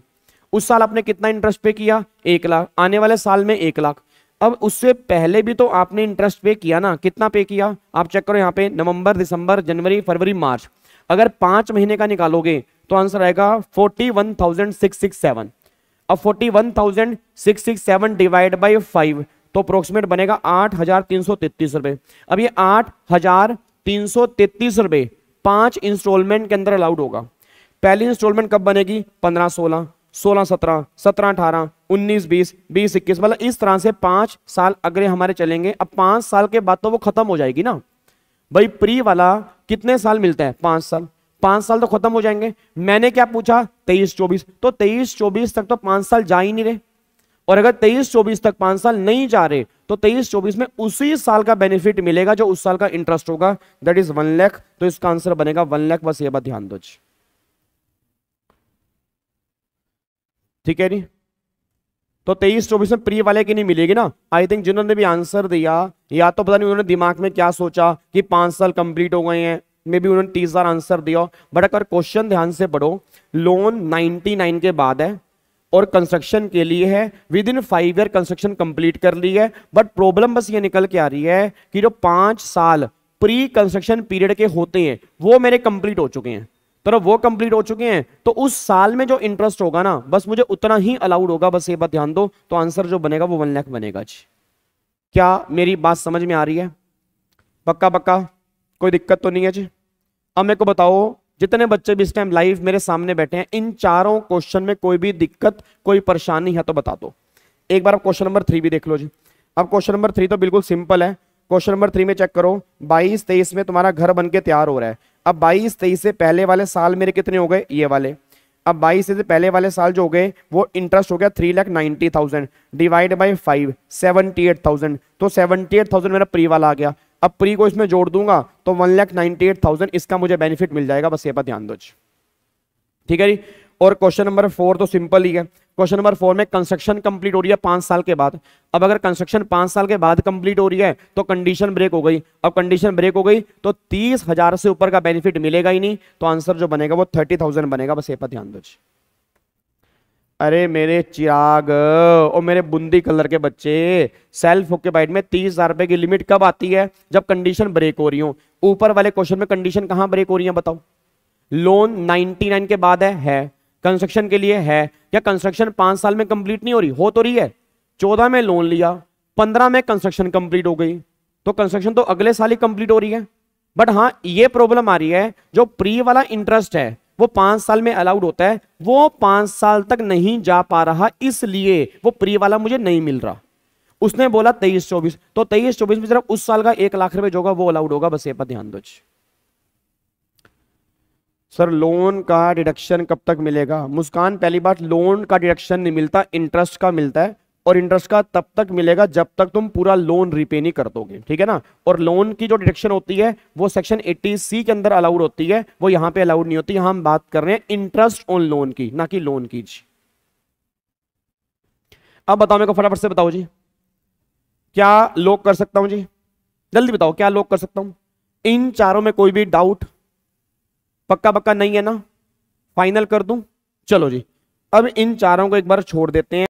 उस साल आपने कितना इंटरेस्ट पे किया? 1 लाख। आने वाले साल में 1 लाख। अब उससे पहले भी तो आपने इंटरेस्ट पे किया ना, कितना पे किया? आप चेक करो यहाँ पे, नवंबर, दिसंबर, जनवरी, फरवरी, मार्च। अगर 5 महीने का निकालोगे तो आंसर आएगा 41,667। अब 41,667 डिवाइड बाई 5 तो अप्रोक्सीमेट बनेगा 8,333 रुपए। अब ये 8,333 रुपए 5 इंस्टॉलमेंट के अंदर अलाउड होगा। पहली इंस्टॉलमेंट कब बनेगी? 15-16, 16-17, 17-18, 19-20, 20-21, मतलब इस तरह से 5 साल अगर हमारे चलेंगे। अब 5 साल के बाद तो वो खत्म हो जाएगी ना भाई। प्री वाला कितने साल मिलता है? 5 साल। 5 साल तो खत्म हो जाएंगे। मैंने क्या पूछा? 23-24। तो 23-24 तक तो 5 साल जा ही नहीं रहे। और अगर 23-24 तक 5 साल नहीं जा रहे तो 23-24 में उसी साल का बेनिफिट मिलेगा जो उस साल का इंटरेस्ट होगा, दैट इज 1 लाख। तो इसका आंसर बनेगा 1 लाख। बस ये बात ध्यान दो। ठीक है नी। तो 23-24 में प्री वाले की नहीं मिलेगी ना। आई थिंक जिन्होंने भी आंसर दिया, या तो पता नहीं उन्होंने दिमाग में क्या सोचा कि 5 साल कंप्लीट हो गए हैं, मे बी उन्होंने 30,000 आंसर दिया। बट अगर क्वेश्चन ध्यान से पढ़ो, लोन 99 के बाद है और कंस्ट्रक्शन के लिए है, with in 5 year construction complete कर ली है। बट प्रॉब्लम बस ये निकल के आ रही है कि जो 5 साल प्री कंस्ट्रक्शन पीरियड के होते हैं वो मेरे कंप्लीट हो चुके हैं। तो वो कंप्लीट हो चुके हैं, तो उस साल में जो इंटरेस्ट होगा ना बस मुझे उतना ही अलाउड होगा, बस ये बात ध्यान दो। तो आंसर जो बनेगा वो 1 लाख बनेगा जी। क्या मेरी बात समझ में आ रही है? पक्का पक्का, कोई दिक्कत तो नहीं है जी। अब मेरे को बताओ, जितने बच्चे भी इस टाइम लाइव मेरे सामने बैठे हैं, इन चारों क्वेश्चन में कोई भी दिक्कत कोई परेशानी है तो बता दो। एक बार आप क्वेश्चन नंबर 3 भी देख लो जी। अब क्वेश्चन नंबर 3 तो बिल्कुल सिंपल है। क्वेश्चन नंबर 3 में चेक करो, 22-23 में तुम्हारा घर बन के तैयार हो रहा है। अब 22-23 से पहले वाले साल मेरे कितने हो गए? ये वाले। अब 22 से पहले वाले साल जो हो गए वो इंटरेस्ट हो गया 3,90,000 डिवाइड बाई 5 78,000। तो 78,000 मेरा प्री वाला आ गया। अब प्री को इसमें जोड़ दूंगा तो 1,98,000 इसका मुझे बेनिफिट मिल जाएगा, बस ये बात ध्यान दो। ठीक है जी। और क्वेश्चन नंबर 4 तो सिंपल ही है। क्वेश्चन नंबर 4 में कंस्ट्रक्शन कंप्लीट हो रही है 5 साल के बाद। अब अगर कंस्ट्रक्शन 5 साल के बाद कंप्लीट हो रही है तो कंडीशन ब्रेक हो गई। अब कंडीशन ब्रेक हो गई तो 30,000 से ऊपर का बेनिफिट मिलेगा ही नहीं, तो आंसर जो बनेगा वो 30,000 बनेगा, बस ये पर ध्यान दो। अरे मेरे चिराग और मेरे बुंदी कलर के बच्चे, सेल्फ ऑक्यूपाइड में 30,000 रुपए की लिमिट कब आती है? जब कंडीशन ब्रेक हो रही हो। ऊपर वाले क्वेश्चन में कंडीशन कहां ब्रेक हो रही है बताओ? लोन 99 के बाद है, कंस्ट्रक्शन के लिए है, या कंस्ट्रक्शन 5 साल में कंप्लीट नहीं हो रही? हो तो रही है। 14 में लोन लिया, 15 में कंस्ट्रक्शन कंप्लीट हो गई, तो कंस्ट्रक्शन तो अगले साल ही कंप्लीट हो रही है। बट हां ये प्रॉब्लम आ रही है, जो प्री वाला इंटरेस्ट है वो 5 साल में अलाउड होता है, वो 5 साल तक नहीं जा पा रहा, इसलिए वो प्री वाला मुझे नहीं मिल रहा। उसने बोला 23-24, तो 23-24 में सिर्फ उस साल का 1 लाख रुपए जो होगा वो अलाउड होगा, बस ये पर ध्यान दो। सर लोन का डिडक्शन कब तक मिलेगा? मुस्कान, पहली बात लोन का डिडक्शन नहीं मिलता, इंटरेस्ट का मिलता है, और इंटरेस्ट का तब तक मिलेगा जब तक तुम पूरा लोन रिपे नहीं कर दोगे, ठीक है ना। और लोन की जो डिडक्शन होती है वो सेक्शन 80C के अंदर अलाउड होती है, वो यहां पे अलाउड नहीं होती। यहां हम बात कर रहे हैं इंटरेस्ट ऑन लोन की, ना कि लोन की जी। अब बताओ मेरे को फटाफट से बताओ जी, क्या लॉक कर सकता हूं जी? जल्दी बताओ क्या लॉक कर सकता हूं? इन चारों में कोई भी डाउट? पक्का पक्का नहीं है ना? फाइनल कर दूं? चलो जी, अब इन चारों को एक बार छोड़ देते हैं।